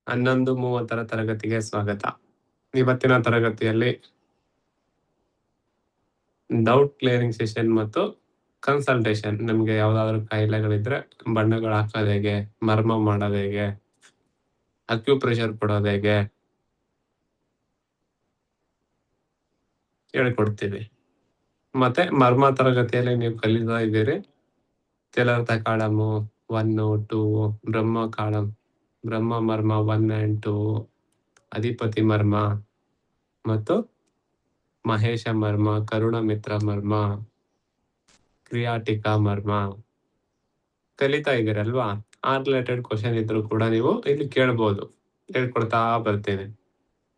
11:30 ತರಗತಿಗೆ ಸ್ವಾಗತ. ಇವತ್ತಿನ ತರಗತಿಯಲ್ಲಿ ಡೌಟ್ ಕ್ಲಿಯರಿಂಗ್ ಸೆಷನ್ ಮತ್ತು ಕನ್ಸಲ್ಟೇಷನ್. ನಿಮ್ಗೆ ಯಾವ್ದಾದ್ರು ಕಾಯಿಲೆಗಳಿದ್ರೆ ಬಣ್ಣಗಳು ಹಾಕೋದು ಹೇಗೆ, ಮರ್ಮ ಮಾಡೋದು ಹೇಗೆ, ಅಕ್ಯುಪ್ರೆಷರ್ ಕೊಡೋದು ಹೇಗೆ ಹೇಳ್ಕೊಡ್ತೀವಿ. ಮತ್ತೆ ಮರ್ಮ ತರಗತಿಯಲ್ಲಿ ನೀವು ಕಲಿತಾ ಇದ್ದೀರಿ ತಿಲಾರ್ಥ ಕಾಳಮು 1, 2, ಬ್ರಹ್ಮ ಕಾಳಂ, ಬ್ರಹ್ಮ ಮರ್ಮ 1 and 2, ಅಧಿಪತಿ ಮರ್ಮ ಮತ್ತು ಮಹೇಶ ಮರ್ಮ, ಕರುಣ ಮಿತ್ರ ಮರ್ಮ, ಕ್ರಿಯಾಟಿಕಾ ಮರ್ಮ ಕಲಿತಾ ಇದ್ದೀರಲ್ವಾ. ಆ ರಿಲೇಟೆಡ್ ಕ್ವಶನ್ ಇದ್ರು ಕೂಡ ನೀವು ಇಲ್ಲಿ ಕೇಳ್ಬೋದು. ಹೇಳ್ಕೊಡ್ತಾ ಬರ್ತೀನಿ.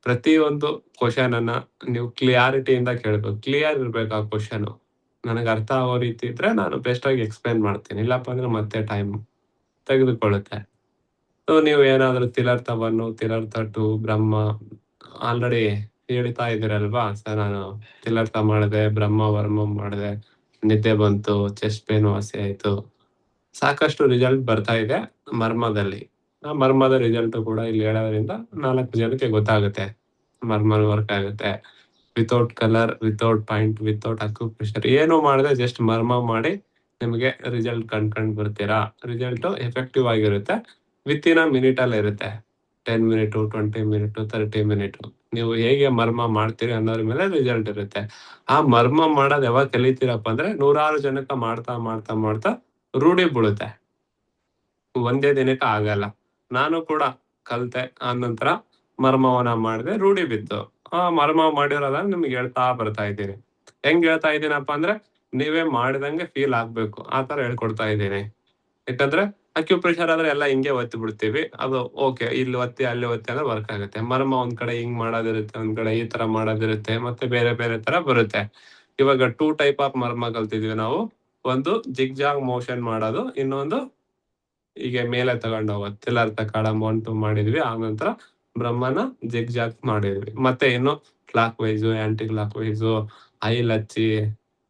ಪ್ರತಿಯೊಂದು ಕ್ವಶನ್ ಅನ್ನ ನೀವು ಕ್ಲಿಯಾರಿಟಿಯಿಂದ ಕೇಳ್ಬೇಕು. ಕ್ಲಿಯರ್ ಇರ್ಬೇಕು ಆ ಕ್ವಶನ್. ನನಗೆ ಅರ್ಥ ಆಗೋ ರೀತಿ ಇದ್ರೆ ನಾನು ಬೆಸ್ಟ್ ಆಗಿ ಎಕ್ಸ್ಪ್ಲೈನ್ ಮಾಡ್ತೀನಿ. ಇಲ್ಲಪ್ಪ ಅಂದ್ರೆ ಮತ್ತೆ ಟೈಮ್ ತೆಗೆದುಕೊಳ್ಳುತ್ತೆ. ಸೊ ನೀವು ಏನಾದ್ರು ತಿಲಾರ್ಥ 1, ತಿಲಾರ್ಥ 2, ಬ್ರಹ್ಮ ಆಲ್ರೆಡಿ ಹೇಳ್ತಾ ಇದ್ದೀರಲ್ವಾ. ಸರ್ ನಾನು ತಿಲಾರ್ಥ ಮಾಡಿದೆ, ಬ್ರಹ್ಮ ವರ್ಮ ಮಾಡಿದೆ, ನಿದ್ದೆ ಬಂತು, ಚೆಸ್ಟ್ ಪೇನ್ ವಾಸಿ ಆಯ್ತು, ಸಾಕಷ್ಟು ರಿಸಲ್ಟ್ ಬರ್ತಾ ಇದೆ ಮರ್ಮದಲ್ಲಿ. ಆ ಮರ್ಮದ ರಿಸಲ್ಟ್ ಕೂಡ ಇಲ್ಲಿ ಹೇಳೋದ್ರಿಂದ 4 ಜನಕ್ಕೆ ಗೊತ್ತಾಗುತ್ತೆ ಮರ್ಮ ವರ್ಕ್ ಆಗುತ್ತೆ. Without colour, without point, without acupressure ಏನು ಮಾಡದೆ ಜಸ್ಟ್ ಮರ್ಮ ಮಾಡಿ ನಿಮಗೆ ರಿಸಲ್ಟ್ ಕಂಡ್ಕೊಂಡ್ ಬರ್ತೀರಾ. ರಿಸಲ್ಟ್ ಎಫೆಕ್ಟಿವ್ ಆಗಿರುತ್ತೆ. ವಿತಿನ್ ಅ ಮಿನಿಟ್ ಅಲ್ಲಿ ಇರುತ್ತೆ. 10 ಮಿನಿಟ್, 20 ಮಿನಿಟ್, 30 ಮಿನಿಟ್. ನೀವು ಹೇಗೆ ಮರ್ಮ ಮಾಡ್ತೀರಿ ಅನ್ನೋದ್ರ ಮೇಲೆ ರಿಸಲ್ಟ್ ಇರುತ್ತೆ. ಆ ಮರ್ಮ ಮಾಡೋದ್ ಯಾವಾಗ ಕಲಿತೀರಪ್ಪ ಅಂದ್ರೆ 100 ಜನಕ್ಕೆ ಮಾಡ್ತಾ ಮಾಡ್ತಾ ಮಾಡ್ತಾ ರೂಢಿ ಬೀಳುತ್ತೆ. ಒಂದೇ ದಿನಕ್ಕೆ ಆಗಲ್ಲ. ನಾನು ಕೂಡ ಕಲ್ತೆ. ಆ ನಂತರ ಮರ್ಮವನ್ನ ಮಾಡಿದೆ, ರೂಢಿ ಬಿತ್ತು. ಆ ಮರ್ಮ ಮಾಡಿರೋದನ್ನ ನಿಮ್ಗೆ ಹೇಳ್ತಾ ಬರ್ತಾ ಇದ್ದೀನಿ. ಹೆಂಗ್ ಹೇಳ್ತಾ ಇದ್ದೀನಪ್ಪ ಅಂದ್ರೆ ನೀವೇ ಮಾಡಿದಂಗೆ ಫೀಲ್ ಆಗ್ಬೇಕು. ಆ ತರ ಹೇಳ್ಕೊಡ್ತಾ ಇದ್ದೀನಿ. ಯಾಕಂದ್ರೆ ಅಕ್ಯುಪ್ರೆಷರ್ ಆದ್ರೆ ಎಲ್ಲ ಹಿಂಗೆ ಒತ್ತಿ ಬಿಡ್ತೀವಿ. ಅದು ಓಕೆ, ಇಲ್ಲಿ ಒತ್ತಿ ಅಲ್ಲಿ ಒತ್ತಿ ಅಂದ್ರೆ ವರ್ಕ್ ಆಗುತ್ತೆ. ಮರ್ಮ ಒಂದ್ ಕಡೆ ಹಿಂಗ್ ಮಾಡೋದಿರುತ್ತೆ, ಒಂದ್ ಕಡೆ ಈ ತರ ಮಾಡೋದಿರುತ್ತೆ, ಮತ್ತೆ ಬೇರೆ ಬೇರೆ ತರ ಬರುತ್ತೆ. ಇವಾಗ 2 ಟೈಪ್ ಆಫ್ ಮರ್ಮ ಕಲ್ತಿದೀವಿ ನಾವು. ಒಂದು ಜಿಗ್ಜಾಗ್ ಮೋಷನ್ ಮಾಡೋದು, ಇನ್ನೊಂದು ಹೀಗೆ ಮೇಲೆ ತಗೊಂಡು ಹೋಗೋದು. ತಿಲಾರ್ಥ ಕಾಳಂ 1, 2 ಮಾಡಿದ್ವಿ. ಆ ನಂತರ ಬ್ರಹ್ಮನ ಜಿಗ್ಜಾಗ್ ಮಾಡಿದ್ವಿ. ಮತ್ತೆ ಇನ್ನು clockwise, anticlockwise, oil ಹಚ್ಚಿ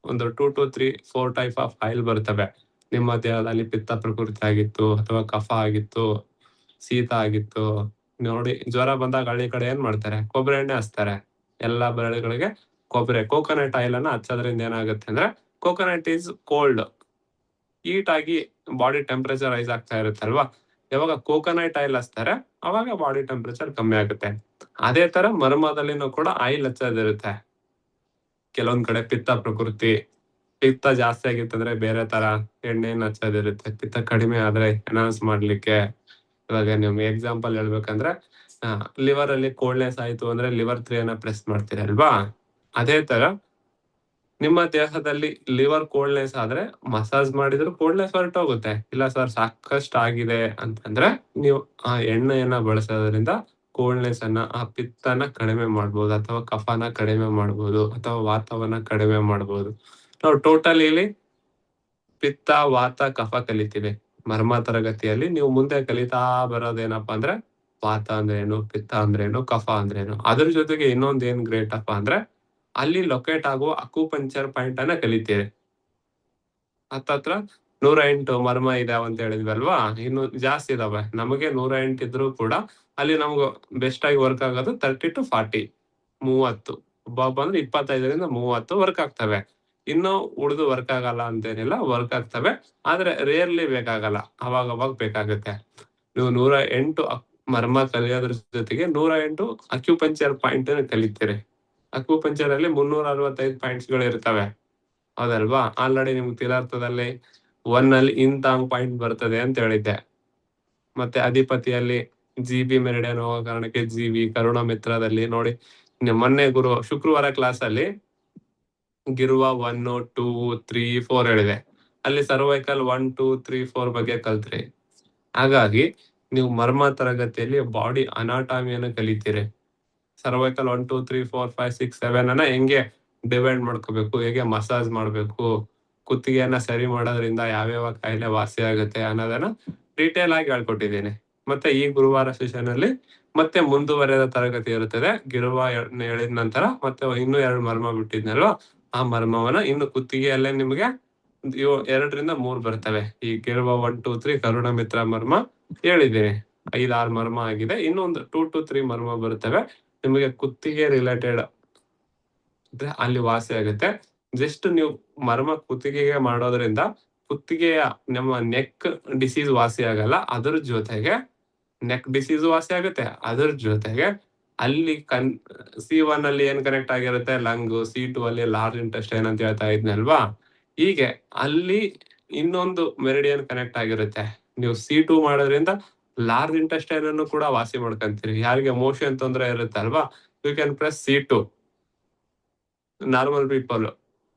ಒಂದು 2 to 3, 4 ಟೈಪ್ ಆಫ್ ಆಯಿಲ್ ಬರ್ತವೆ. ನಿಮ್ಮ ದೇಹದಲ್ಲಿ ಪಿತ್ತ ಪ್ರಕೃತಿ ಆಗಿತ್ತು, ಅಥವಾ ಕಫ ಆಗಿತ್ತು, ಶೀತ ಆಗಿತ್ತು. ನೋಡಿ, ಜ್ವರ ಬಂದಾಗ ಹಳ್ಳಿ ಕಡೆ ಏನ್ ಮಾಡ್ತಾರೆ, ಕೊಬ್ಬರಿ ಎಣ್ಣೆ ಹಚ್ತಾರೆ. ಎಲ್ಲಾ ಬೆರಳುಗಳಿಗೆ ಕೋಕೋನಟ್ ಆಯಿಲ್ ಅನ್ನ ಹಚ್ಚೋದ್ರಿಂದ ಏನಾಗುತ್ತೆ ಅಂದ್ರೆ, ಕೋಕೋನಟ್ ಈಸ್ ಕೋಲ್ಡ್, ಹೀಟ್ ಆಗಿ ಬಾಡಿ ಟೆಂಪರೇಚರ್ ರೈಸ್ ಆಗ್ತಾ ಇರುತ್ತಲ್ವಾ. ಯಾವಾಗ ಕೋಕೋನಟ್ ಆಯಿಲ್ ಹಚ್ತಾರೆ ಅವಾಗ ಬಾಡಿ ಟೆಂಪರೇಚರ್ ಕಮ್ಮಿ ಆಗುತ್ತೆ. ಅದೇ ತರ ಮರ್ಮದಲ್ಲಿನೂ ಕೂಡ ಆಯಿಲ್ ಹಚ್ಚೋದಿರುತ್ತೆ. ಕೆಲವೊಂದ್ ಕಡೆ ಪಿತ್ತ ಪ್ರಕೃತಿ, ಪಿತ್ತ ಜಾಸ್ತಿ ಆಗಿತ್ತಂದ್ರೆ ಬೇರೆ ತರ ಎಣ್ಣೆನ ಹಚ್ಚೋದಿರುತ್ತೆ. ಪಿತ್ತ ಕಡಿಮೆ ಆದ್ರೆ ಎನ್ಹಾನ್ಸ್ ಮಾಡ್ಲಿಕ್ಕೆ. ಇವಾಗ ನಿಮ್ಗೆ ಎಕ್ಸಾಂಪಲ್ ಹೇಳ್ಬೇಕಂದ್ರೆ, ಲಿವರ್ ಅಲ್ಲಿ ಕೋಲ್ಡ್ನೆಸ್ ಆಯ್ತು ಅಂದ್ರೆ ಲಿವರ್ 3 ಅನ್ನ ಪ್ರೆಸ್ ಮಾಡ್ತೀರಲ್ವಾ. ಅದೇ ತರ ನಿಮ್ಮ ದೇಹದಲ್ಲಿ ಲಿವರ್ ಕೋಲ್ಡ್ನೆಸ್ ಆದ್ರೆ ಮಸಾಜ್ ಮಾಡಿದ್ರು ಕೋಲ್ಡ್ನೆಸ್ ಹೊರಟೋಗುತ್ತೆ. ಇಲ್ಲ ಸರ್ ಸಾಕಷ್ಟು ಆಗಿದೆ ಅಂತಂದ್ರೆ ನೀವು ಆ ಎಣ್ಣೆಯನ್ನ ಬಳಸೋದ್ರಿಂದ ಕೋಲ್ಡ್ನೆಸ್ ಅನ್ನ, ಆ ಪಿತ್ತನ ಕಡಿಮೆ ಮಾಡ್ಬೋದು, ಅಥವಾ ಕಫನ ಕಡಿಮೆ ಮಾಡ್ಬೋದು, ಅಥವಾ ವಾತವನ್ನ ಕಡಿಮೆ ಮಾಡ್ಬೋದು. ನಾವು ಟೋಟಲ್ ಇಲ್ಲಿ ಪಿತ್ತ, ವಾತ, ಕಫ ಕಲಿತೀವಿ ಮರ್ಮ ತರಗತಿಯಲ್ಲಿ. ನೀವು ಮುಂದೆ ಕಲಿತಾ ಬರೋದೇನಪ್ಪಾ ಅಂದ್ರೆ ವಾತ ಅಂದ್ರೇನು, ಪಿತ್ತ ಅಂದ್ರೇನು, ಕಫ ಅಂದ್ರೇನು. ಅದ್ರ ಜೊತೆಗೆ ಇನ್ನೊಂದ್ ಏನ್ ಗ್ರೇಟ್ ಅಪ್ಪ ಅಂದ್ರೆ ಅಲ್ಲಿ ಲೊಕೇಟ್ ಆಗುವ ಅಕ್ಯುಪಂಕ್ಚರ್ ಪಾಯಿಂಟ್ ಅನ್ನ ಕಲಿತೀರಿ. ಹತ್ತತ್ರ 108 ಮರ್ಮ ಇದಾವ ಅಂತ ಹೇಳಿದ್ವಲ್ವಾ. ಇನ್ನು ಜಾಸ್ತಿ ಇದಾವೆ. ನಮಗೆ 108 ಇದ್ರು ಕೂಡ ಅಲ್ಲಿ ನಮ್ಗೆ ಬೆಸ್ಟ್ ಆಗಿ ವರ್ಕ್ ಆಗೋದು 30 to 40, 30. ಒಬ್ಬ ಅಂದ್ರೆ 25ರಿಂದ 30 ವರ್ಕ್ ಆಗ್ತವೆ. ಇನ್ನು ಉಳಿದು ವರ್ಕ್ ಆಗಲ್ಲ ಅಂತೇನಿಲ್ಲ, ವರ್ಕ್ ಆಗ್ತವೆ. ಆದ್ರೆ ರೇರ್ಲಿ ಬೇಕಾಗಲ್ಲ, ಅವಾಗ ಬೇಕಾಗುತ್ತೆ. ನೀವು 108 ಮರ್ಮ ಕಲಿಯೋದ್ರ ಜೊತೆಗೆ 108 ಅಕ್ಯುಪಂಕ್ಚರ್ ಪಾಯಿಂಟ್ ಕಲಿತೀರಿ. ಅಕ್ಯುಪಂಕ್ಚರ್ ಅಲ್ಲಿ 365 ಪಾಯಿಂಟ್ಸ್ ಗಳು ಇರ್ತವೆ, ಹೌದಲ್ವಾ. ಆಲ್ರೆಡಿ ನಿಮ್ಗೆ ತಿಲಾರ್ಥದಲ್ಲಿ 1 ಅಲ್ಲಿ ಇಂತಾಂಗ್ ಪಾಯಿಂಟ್ ಬರ್ತದೆ ಅಂತ ಹೇಳಿದ್ದೆ. ಮತ್ತೆ ಅಧಿಪತಿಯಲ್ಲಿ GB ಮೆರಿಡಿಯನ್ ಹೋಗೋ ಕಾರಣಕ್ಕೆ GB, ಕರುಣ ಮಿತ್ರದಲ್ಲಿ ನೋಡಿ ಮೊನ್ನೆ ಶುಕ್ರವಾರ ಕ್ಲಾಸ್ ಅಲ್ಲಿ ಗಿರುವ 1, 2, 3, 4 ಹೇಳಿದೆ. ಅಲ್ಲಿ ಸರ್ವೈಕಲ್ 1, 2, 3, 4 ಬಗ್ಗೆ ಕಲ್ತ್ರಿ. ಹಾಗಾಗಿ ನೀವು ಮರ್ಮ ತರಗತಿಯಲ್ಲಿ ಬಾಡಿ ಅನಾಟಮಿಯನ್ನು ಕಲಿತೀರಿ. ಸರ್ವೈಕಲ್ 1, 2, 3, 4, 5, 6, 7 ಅನ್ನ ಹೆಂಗೆ ಡಿವೈಡ್ ಮಾಡ್ಕೋಬೇಕು, ಹೇಗೆ ಮಸಾಜ್ ಮಾಡ್ಬೇಕು, ಕುತ್ತಿಗೆಯನ್ನ ಸರಿ ಮಾಡೋದ್ರಿಂದ ಯಾವ್ಯಾವ ಕಾಯಿಲೆ ವಾಸಿ ಆಗುತ್ತೆ ಅನ್ನೋದನ್ನ ಡೀಟೇಲ್ ಆಗಿ ಹೇಳ್ಕೊಟ್ಟಿದ್ದೀನಿ. ಮತ್ತೆ ಈ ಗುರುವಾರ ಸೆಷನ್ ಅಲ್ಲಿ ಮತ್ತೆ ಮುಂದುವರೆದ ತರಗತಿ ಇರುತ್ತದೆ. ಗಿರುವ ಹೇಳಿದ ನಂತರ ಮತ್ತೆ ಇನ್ನೂ 2 ಮರ್ಮ ಬಿಟ್ಟಿದ್ನಲ್ವಾ, ಆ ಮರ್ಮವನ್ನ ಇನ್ನು ಕುತ್ತಿಗೆಯಲ್ಲೇ ನಿಮಗೆ 2ರಿಂದ 3 ಬರ್ತವೆ. ಈ ಗೆಲುವ 1, 2, 3 ಕರುಣ ಮಿತ್ರ ಮರ್ಮ ಹೇಳಿದ್ದೀನಿ. 5, 6 ಮರ್ಮ ಆಗಿದೆ. ಇನ್ನೊಂದು 2-3 ಮರ್ಮ ಬರ್ತವೆ. ನಿಮಗೆ ಕುತ್ತಿಗೆ ರಿಲೇಟೆಡ್ ಇದ್ರೆ ಅಲ್ಲಿ ವಾಸಿ ಆಗುತ್ತೆ. ಜಸ್ಟ್ ನೀವು ಮರ್ಮ ಕುತ್ತಿಗೆಗೆ ಮಾಡೋದ್ರಿಂದ ಕುತ್ತಿಗೆಯ ನಮ್ಮ ನೆಕ್ ಡಿಸೀಸ್ ವಾಸಿ ಆಗಲ್ಲ. ಅದ್ರ ಜೊತೆಗೆ ನೆಕ್ ಡಿಸೀಸ್ ವಾಸಿ ಆಗುತ್ತೆ. ಅದ್ರ ಜೊತೆಗೆ ಅಲ್ಲಿ C1 ಅಲ್ಲಿ ಏನ್ ಕನೆಕ್ಟ್ ಆಗಿರುತ್ತೆ ಲಂಗ್, C2 ಅಲ್ಲಿ ಲಾರ್ಜ್ ಇಂಟೆಸ್ಟೈನ್ ಅಂತ ಹೇಳ್ತಾ ಇದ್ನಲ್ವಾ? ಹೀಗೆ ಅಲ್ಲಿ ಇನ್ನೊಂದು ಮೆರಿಡಿಯನ್ ಕನೆಕ್ಟ್ ಆಗಿರುತ್ತೆ. ನೀವು C2 ಮಾಡೋದ್ರಿಂದ ಲಾರ್ಜ್ ಇಂಟೆಸ್ಟೈನ್ ಅನ್ನು ಕೂಡ ವಾಸಿ ಮಾಡ್ಕೊಂತೀರಿ. ಯಾರಿಗೆ ಮೋಷನ್ ತೊಂದ್ರೆ ಇರುತ್ತೆ ಅಲ್ವಾ? You can press C2. Normal people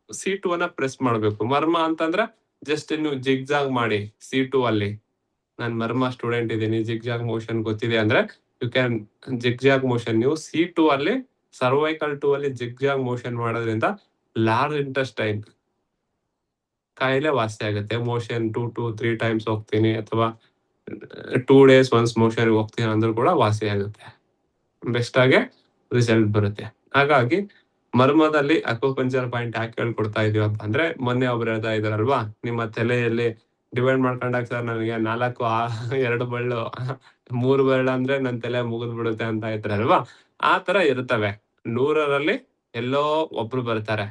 C2 ಅನ್ನ ಪ್ರೆಸ್ ಮಾಡ್ಬೇಕು. ಮರ್ಮ ಅಂತಂದ್ರೆ ಜಸ್ಟ್ ನೀವು ಜಿಗ್ಜಾಗ್ ಮಾಡಿ C2 ಅಲ್ಲಿ. ನಾನ್ ಮರ್ಮ ಸ್ಟೂಡೆಂಟ್ ಇದ್ದೀನಿ, ಜಿಗ್ಜಾಗ್ ಮೋಷನ್ ಗೊತ್ತಿದೆ ಅಂದ್ರೆ ಯು ಕ್ಯಾನ್ ಜಿಗ್ಜಾಗ್ ಮೋಷನ್ ನೀವು C2 ಅಲ್ಲಿ ಸರ್ವೈಕಲ್ 2 ಅಲ್ಲಿ ಜಿಗ್ಜಾಗ್ ಮೋಷನ್ ಮಾಡೋದ್ರಿಂದ ಲಾರ್ಜ್ ಇಂಟೆಸ್ಟೈನ್ ಕಾಯಿಲೆ ವಾಸಿ ಆಗುತ್ತೆ. ಮೋಷನ್ 2-3 ಟೈಮ್ಸ್ ಹೋಗ್ತೀನಿ ಅಥವಾ 2 ಡೇಸ್ ಒನ್ಸ್ ಮೋಷನ್ ಹೋಗ್ತೀನಿ ಅಂದ್ರೂ ಕೂಡ ವಾಸಿ ಆಗುತ್ತೆ. ಬೆಸ್ಟ್ ಆಗಿ ರಿಸಲ್ಟ್ ಬರುತ್ತೆ. ಹಾಗಾಗಿ ಮರ್ಮದಲ್ಲಿ ಅಕ್ಯುಪಂಕ್ಚರ್ ಪಾಯಿಂಟ್ ಯಾಕೆ ಹೇಳ್ಕೊಡ್ತಾ ಇದೀವಪ್ಪ ಅಂದ್ರೆ ಮೊನ್ನೆ ಒಬ್ರು ಹೇಳ್ತಾ ಇದಾರಲ್ವಾ, ನಿಮ್ಮ ತಲೆಯಲ್ಲಿ ಡಿವೈಡ್ ಮಾಡ್ಕೊಂಡಾಗ ಸರ್ ನನಗೆ 2 ಬಳ್ಳು 3 ಬೆರಳು ಅಂದ್ರೆ ನನ್ ತಲೆ ಮುಗಿದ್ ಬಿಡುತ್ತೆ ಅಂತ ಇದ್ರಲ್ವಾ, ಆ ತರ ಇರ್ತವೆ. 100ರಲ್ಲಿ ಎಲ್ಲೋ ಒಬ್ರು ಬರ್ತಾರೆ.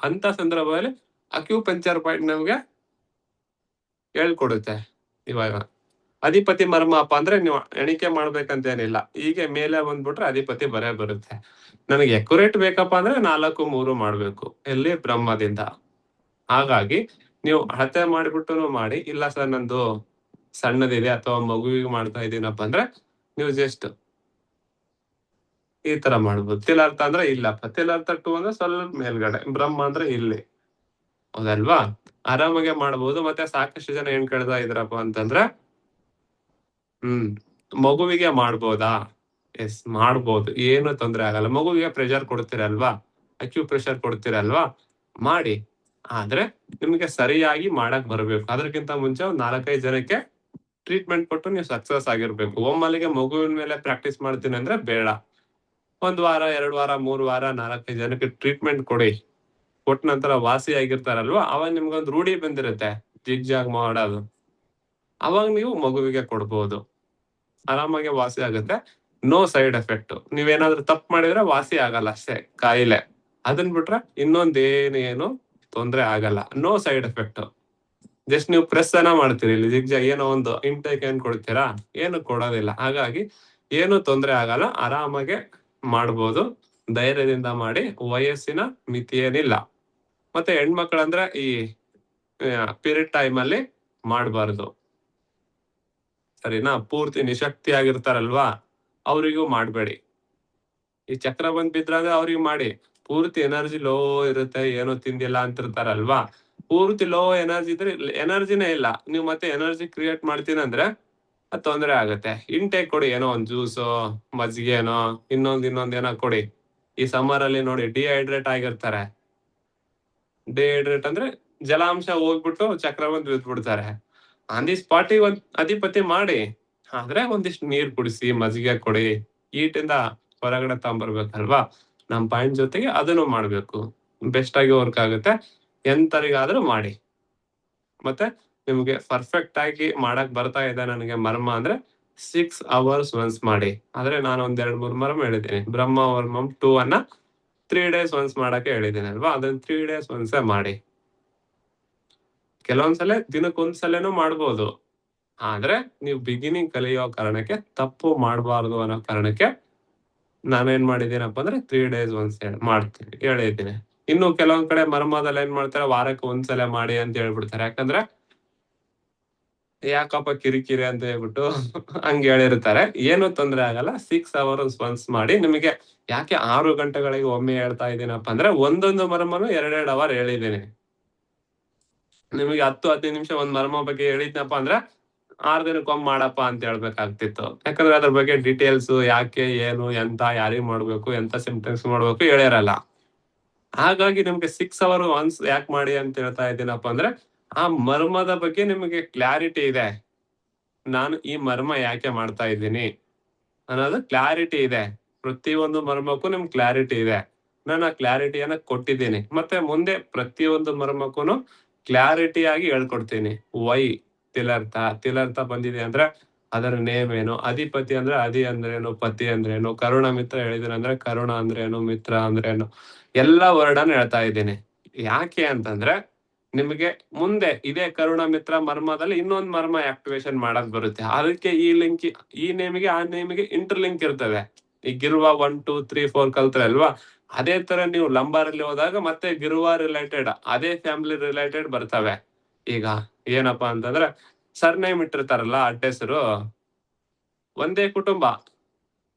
ಅಂತ ಸಂದರ್ಭದಲ್ಲಿ ಅಕ್ಯುಪಂಕ್ಚರ್ ಪಾಯಿಂಟ್ ನಮ್ಗೆ ಹೇಳ್ಕೊಡುತ್ತೆ. ಇವಾಗ ಅಧಿಪತಿ ಮರ್ಮ ಅಪ್ಪ ಅಂದ್ರೆ ನೀವು ಎಣಿಕೆ ಮಾಡ್ಬೇಕಂತ ಏನಿಲ್ಲ. ಹೀಗೆ ಮೇಲೆ ಬಂದ್ಬಿಟ್ರೆ ಅಧಿಪತಿ ಬರುತ್ತೆ. ನನಗೆ ಅಕ್ಯುರೇಟ್ ಬೇಕಪ್ಪ ಅಂದ್ರೆ 4-3 ಮಾಡ್ಬೇಕು. ಎಲ್ಲಿ ಬ್ರಹ್ಮದಿಂದ. ಹಾಗಾಗಿ ನೀವು ಅಳತೆ ಮಾಡಿಬಿಟ್ಟು ಮಾಡಿ, ಇಲ್ಲ ಸರ್ ನಂದು ಸಣ್ಣದಿದೆ ಅಥವಾ ಮಗುವಿಗೆ ಮಾಡ್ತಾ ಇದೀನಪ್ಪ ಅಂದ್ರೆ ನೀವು ಜಸ್ಟ್ ಈ ತರ ಮಾಡ್ಬೋದು. ತಿಲಾರ್ಥ ಅಂದ್ರೆ ಇಲ್ಲಪ್ಪ, ತಿಲಾರ್ಥ 2 ಅಂದ್ರೆ ಸ್ವಲ್ಪ ಮೇಲ್ಗಡೆ, ಬ್ರಹ್ಮ ಅಂದ್ರೆ ಇಲ್ಲಿ. ಹೌದಲ್ವಾ? ಆರಾಮಾಗೆ ಮಾಡ್ಬೋದು. ಮತ್ತೆ ಸಾಕಷ್ಟು ಜನ ಏನ್ ಕೇಳ್ತಾ ಇದ್ರಪ್ಪ ಅಂತಂದ್ರೆ ಮಗುವಿಗೆ ಮಾಡ್ಬೋದಾ? ಎಸ್ ಮಾಡ್ಬೋದು. ಏನು ತೊಂದ್ರೆ ಆಗಲ್ಲ. ಮಗುವಿಗೆ ಪ್ರೆಷರ್ ಕೊಡ್ತೀರಲ್ವಾ? ಅಕ್ಯುಪ್ರೆಷರ್ ಕೊಡ್ತೀರಲ್ವಾ? ಮಾಡಿ. ಆದ್ರೆ ನಿಮ್ಗೆ ಸರಿಯಾಗಿ ಮಾಡಕ್ ಬರ್ಬೇಕು. ಅದಕ್ಕಿಂತ ಮುಂಚೆ ಒಂದ್ 4-5 ಜನಕ್ಕೆ ಟ್ರೀಟ್ಮೆಂಟ್ ಕೊಟ್ಟು ನೀವು ಸಕ್ಸಸ್ ಆಗಿರ್ಬೇಕು. ಒಮ್ಮೆಲೆಗೆ ಮಗುವಿನ ಮೇಲೆ ಪ್ರಾಕ್ಟೀಸ್ ಮಾಡ್ತೀನಿ ಅಂದ್ರೆ ಬೇಡ. 1 ವಾರ, 2 ವಾರ, 3 ವಾರ 4-5 ಜನಕ್ಕೆ ಟ್ರೀಟ್ಮೆಂಟ್ ಕೊಡಿ. ಕೊಟ್ಟ ನಂತರ ವಾಸಿ ಆಗಿರ್ತಾರಲ್ವಾ, ಅವಾಗ ನಿಮ್ಗೊಂದು ರೂಢಿ ಬಂದಿರುತ್ತೆ ಜಿಗ್ಜಾಗ್ ಮಾಡೋದು. ಅವಾಗ ನೀವು ಮಗುವಿಗೆ ಕೊಡ್ಬೋದು. ಆರಾಮಾಗಿ ವಾಸಿ ಆಗುತ್ತೆ. No side effect. ನೀವೇನಾದ್ರೂ ತಪ್ಪು ಮಾಡಿದ್ರೆ ವಾಸಿ ಆಗಲ್ಲ ಅಷ್ಟೇ ಕಾಯಿಲೆ. ಅದನ್ ಬಿಟ್ರೆ ಇನ್ನೊಂದೇನೇನು ತೊಂದ್ರೆ ಆಗಲ್ಲ. No side effect. ಜಸ್ಟ್ ನೀವು ಪ್ರೆಸ್ ಅನ್ನ ಮಾಡ್ತೀರಿ. ಇಲ್ಲಿ ಜಿಗ್ಜಾಗ್ ಏನೋ ಒಂದು ಇಂಟೇಕ್ ಏನ್ ಕೊಡ್ತೀರಾ? ಏನು ಕೊಡೋದಿಲ್ಲ. ಹಾಗಾಗಿ ಏನು ತೊಂದ್ರೆ ಆಗಲ್ಲ. ಆರಾಮಾಗೆ ಮಾಡ್ಬೋದು. ಧೈರ್ಯದಿಂದ ಮಾಡಿ. ವಯಸ್ಸಿನ ಮಿತಿ ಏನಿಲ್ಲ. ಮತ್ತೆ ಹೆಣ್ಮಕ್ಳಂದ್ರೆ ಈ ಪೀರಿಯಡ್ ಟೈಮ್ ಅಲ್ಲಿ ಮಾಡಬಾರ್ದು. ಸರಿನಾ? ಪೂರ್ತಿ ನಿಶಕ್ತಿ ಆಗಿರ್ತಾರಲ್ವಾ, ಅವ್ರಿಗೂ ಮಾಡ್ಬೇಡಿ. ಈ ಚಕ್ರ ಬಂದ್ ಬಿದ್ರಾಗ ಅವ್ರಿಗೆ ಮಾಡಿ. ಪೂರ್ತಿ ಎನರ್ಜಿ ಲೋ ಇರುತ್ತೆ, ಏನೋ ತಿಂದಿಲ್ಲ ಅಂತಿರ್ತಾರಲ್ವಾ, ಪೂರ್ತಿ ಲೋ ಎನರ್ಜಿ ಇದ್ರೆ ಎನರ್ಜಿನೇ ಇಲ್ಲ. ನೀವು ಮತ್ತೆ ಎನರ್ಜಿ ಕ್ರಿಯೇಟ್ ಮಾಡ್ತೀನಿ ಅಂದ್ರೆ ಅದ್ ತೊಂದ್ರೆ ಆಗುತ್ತೆ. ಇಂಟೇಕ್ ಕೊಡಿ. ಏನೋ ಒಂದ್ ಜ್ಯೂಸೋ, ಮಜ್ಜಿಗೆನೋ, ಇನ್ನೊಂದೇನೋ ಕೊಡಿ. ಈ ಸಮ್ಮರ್ ಅಲ್ಲಿ ನೋಡಿ ಡಿಹೈಡ್ರೇಟ್ ಆಗಿರ್ತಾರೆ. ಡಿಹೈಡ್ರೇಟ್ ಅಂದ್ರೆ ಜಲಾಂಶ ಹೋಗ್ಬಿಟ್ಟು ಚಕ್ರ ಬಂದ್ ಬಿದ್ಬಿಡ್ತಾರೆ. ಆನ್ ದಿ ಸ್ಪಾಟಿಗೆ ಒಂದ್ ಅಧಿಪತಿ ಮಾಡಿ. ಆದ್ರೆ ಒಂದಿಷ್ಟು ನೀರ್ ಕುಡಿಸಿ, ಮಜ್ಜಿಗೆ ಕೊಡಿ. ಹೀಟಿಂದ ಹೊರಗಡೆ ತಗೊಂಬರ್ಬೇಕಲ್ವಾ? ನಮ್ ಪಾಯಿಂಟ್ ಜೊತೆಗೆ ಅದನ್ನು ಮಾಡ್ಬೇಕು. ಬೆಸ್ಟ್ ಆಗಿ ವರ್ಕ್ ಆಗುತ್ತೆ. ಎಂತರಿಗಾದ್ರೂ ಮಾಡಿ. ಮತ್ತೆ ನಿಮ್ಗೆ ಪರ್ಫೆಕ್ಟ್ ಆಗಿ ಮಾಡಕ್ ಬರ್ತಾ ಇದೆ ನನಗೆ ಮರ್ಮ ಅಂದ್ರೆ 6 ಅವರ್ಸ್ ಒನ್ಸ್ ಮಾಡಿ. ಆದ್ರೆ ನಾನು ಒಂದ್ 2-3 ಮರ್ಮ ಹೇಳಿದ್ದೀನಿ. ಬ್ರಹ್ಮ ವರ್ಮಂ 2 ಅನ್ನ 3 ಡೇಸ್ ಒನ್ಸ್ ಮಾಡಕ್ಕೆ ಹೇಳಿದ್ದೀನಿ ಅಲ್ವಾ? ಅದನ್ನ 3 ಡೇಸ್ ಒನ್ಸೇ ಮಾಡಿ. ಕೆಲವೊಂದ್ಸಲ ದಿನಕ್ಕೊಂದ್ಸಲನೂ ಮಾಡ್ಬೋದು. ಆದ್ರೆ ನೀವು ಬಿಗಿನಿಂಗ್ ಕಲಿಯೋ ಕಾರಣಕ್ಕೆ, ತಪ್ಪು ಮಾಡಬಾರ್ದು ಅನ್ನೋ ಕಾರಣಕ್ಕೆ ನಾನೇನ್ ಮಾಡಿದ್ದೀನಪ್ಪ ಅಂದ್ರೆ 3 ಡೇಸ್ ಒನ್ಸ್ ಹೇಳಿದ್ದೀನಿ. ಇನ್ನು ಕೆಲವೊಂದ್ ಕಡೆ ಮರ್ಮದಲ್ಲಿ ಏನ್ ಮಾಡ್ತಾರೆ, ವಾರಕ್ಕೆ ಒಂದ್ಸಲ ಮಾಡಿ ಅಂತ ಹೇಳ್ಬಿಡ್ತಾರೆ. ಯಾಕಂದ್ರೆ ಯಾಕಪ್ಪ ಕಿರಿಕಿರಿ ಅಂತ ಹೇಳ್ಬಿಟ್ಟು ಹಂಗ ಹೇಳಿರ್ತಾರೆ. ಏನು ತೊಂದ್ರೆ ಆಗಲ್ಲ. 6 ಅವರ್ಸ್ ಒನ್ಸ್ ಮಾಡಿ. ನಿಮಗೆ ಯಾಕೆ 6 ಗಂಟೆಗಳಿಗೆ ಒಮ್ಮೆ ಹೇಳ್ತಾ ಇದ್ದೀನಪ್ಪ ಅಂದ್ರೆ ಒಂದೊಂದು ಮರ್ಮನು 2-2 ಅವರ್ ಹೇಳಿದ್ದೀನಿ. ನಿಮಗೆ 10-15 ನಿಮಿಷ ಒಂದ್ ಮರ್ಮ ಬಗ್ಗೆ ಹೇಳಿದ್ನಪ್ಪ ಅಂದ್ರೆ 6 ದಿನಕ್ಕೊಮ್ಮೆ ಮಾಡಪ್ಪ ಅಂತ ಹೇಳ್ಬೇಕಾಗ್ತಿತ್ತು. ಯಾಕಂದ್ರೆ ಅದ್ರ ಬಗ್ಗೆ ಡೀಟೇಲ್ಸ್ ಯಾಕೆ, ಏನು, ಎಂತ, ಯಾರಿಗ್ ಮಾಡ್ಬೇಕು, ಎಂತ ಸಿಂಪ್ಟಮ್ಸ್ ಮಾಡ್ಬೇಕು ಹೇಳಿರಲ್ಲ. ಹಾಗಾಗಿ ನಿಮ್ಗೆ 6 ಅವರ್ ಒನ್ಸ್ ಯಾಕೆ ಮಾಡಿ ಅಂತ ಹೇಳ್ತಾ ಇದ್ದೀನಪ್ಪ ಅಂದ್ರೆ ಆ ಮರ್ಮದ ಬಗ್ಗೆ ನಿಮಗೆ ಕ್ಲಾರಿಟಿ ಇದೆ. ನಾನು ಈ ಮರ್ಮ ಯಾಕೆ ಮಾಡ್ತಾ ಇದ್ದೀನಿ ಅನ್ನೋದು ಕ್ಲಾರಿಟಿ ಇದೆ. ಪ್ರತಿಯೊಂದು ಮರ್ಮಕ್ಕೂ ನಿಮ್ಗೆ ಕ್ಲಾರಿಟಿ ಇದೆ. ನಾನು ಆ ಕ್ಲಾರಿಟಿಯನ್ನ ಕೊಟ್ಟಿದ್ದೀನಿ. ಮತ್ತೆ ಮುಂದೆ ಪ್ರತಿಯೊಂದು ಮರ್ಮಕ್ಕೂ ಕ್ಲಾರಿಟಿ ಆಗಿ ಹೇಳ್ಕೊಡ್ತೀನಿ. ವೈ ತಿಲರ್ಥ ಬಂದಿದೆ ಅಂದ್ರೆ ಅದರ ನೇಮ್ ಏನು, ಅಧಿಪತಿ ಅಂದ್ರೆ ಅಧಿ ಅಂದ್ರೇನು, ಪತಿ ಅಂದ್ರೇನು, ಕರುಣ ಮಿತ್ರ ಹೇಳಿದ್ರೆ ಅಂದ್ರೆ ಕರುಣ ಅಂದ್ರೇನು, ಮಿತ್ರ ಅಂದ್ರೇನು, ಎಲ್ಲ ವರ್ಡನ್ ಹೇಳ್ತಾ ಇದ್ದೀನಿ. ಯಾಕೆ ಅಂತಂದ್ರೆ ನಿಮಗೆ ಮುಂದೆ ಇದೇ ಕರುಣ ಮಿತ್ರ ಮರ್ಮದಲ್ಲಿ ಇನ್ನೊಂದು ಮರ್ಮ ಆಕ್ಟಿವೇಶನ್ ಮಾಡಕ್ ಬರುತ್ತೆ. ಅದಕ್ಕೆ ಈ ಲಿಂಕ್, ಈ ನೇಮಿಗೆ ಆ ನೇಮಿಗೆ ಇಂಟರ್ ಲಿಂಕ್ ಇರ್ತದೆ. ಈ ಗಿರುವ 1 2 3 4 ಕಲ್ತ್ರೆ ಅಲ್ವಾ, ಅದೇ ತರ ನೀವು ಲಂಬಾರಲ್ಲಿ ಹೋದಾಗ ಮತ್ತೆ ಗಿರುವ ರಿಲೇಟೆಡ್ ಅದೇ ಫ್ಯಾಮಿಲಿ ರಿಲೇಟೆಡ್ ಬರ್ತವೆ. ಈಗ ಏನಪ್ಪಾ ಅಂತಂದ್ರೆ ಸರ್ನೇಮ್ ಇಟ್ಟಿರ್ತಾರಲ್ಲ, ಅಡ್ಡ ಹೆಸರು ಒಂದೇ ಕುಟುಂಬ,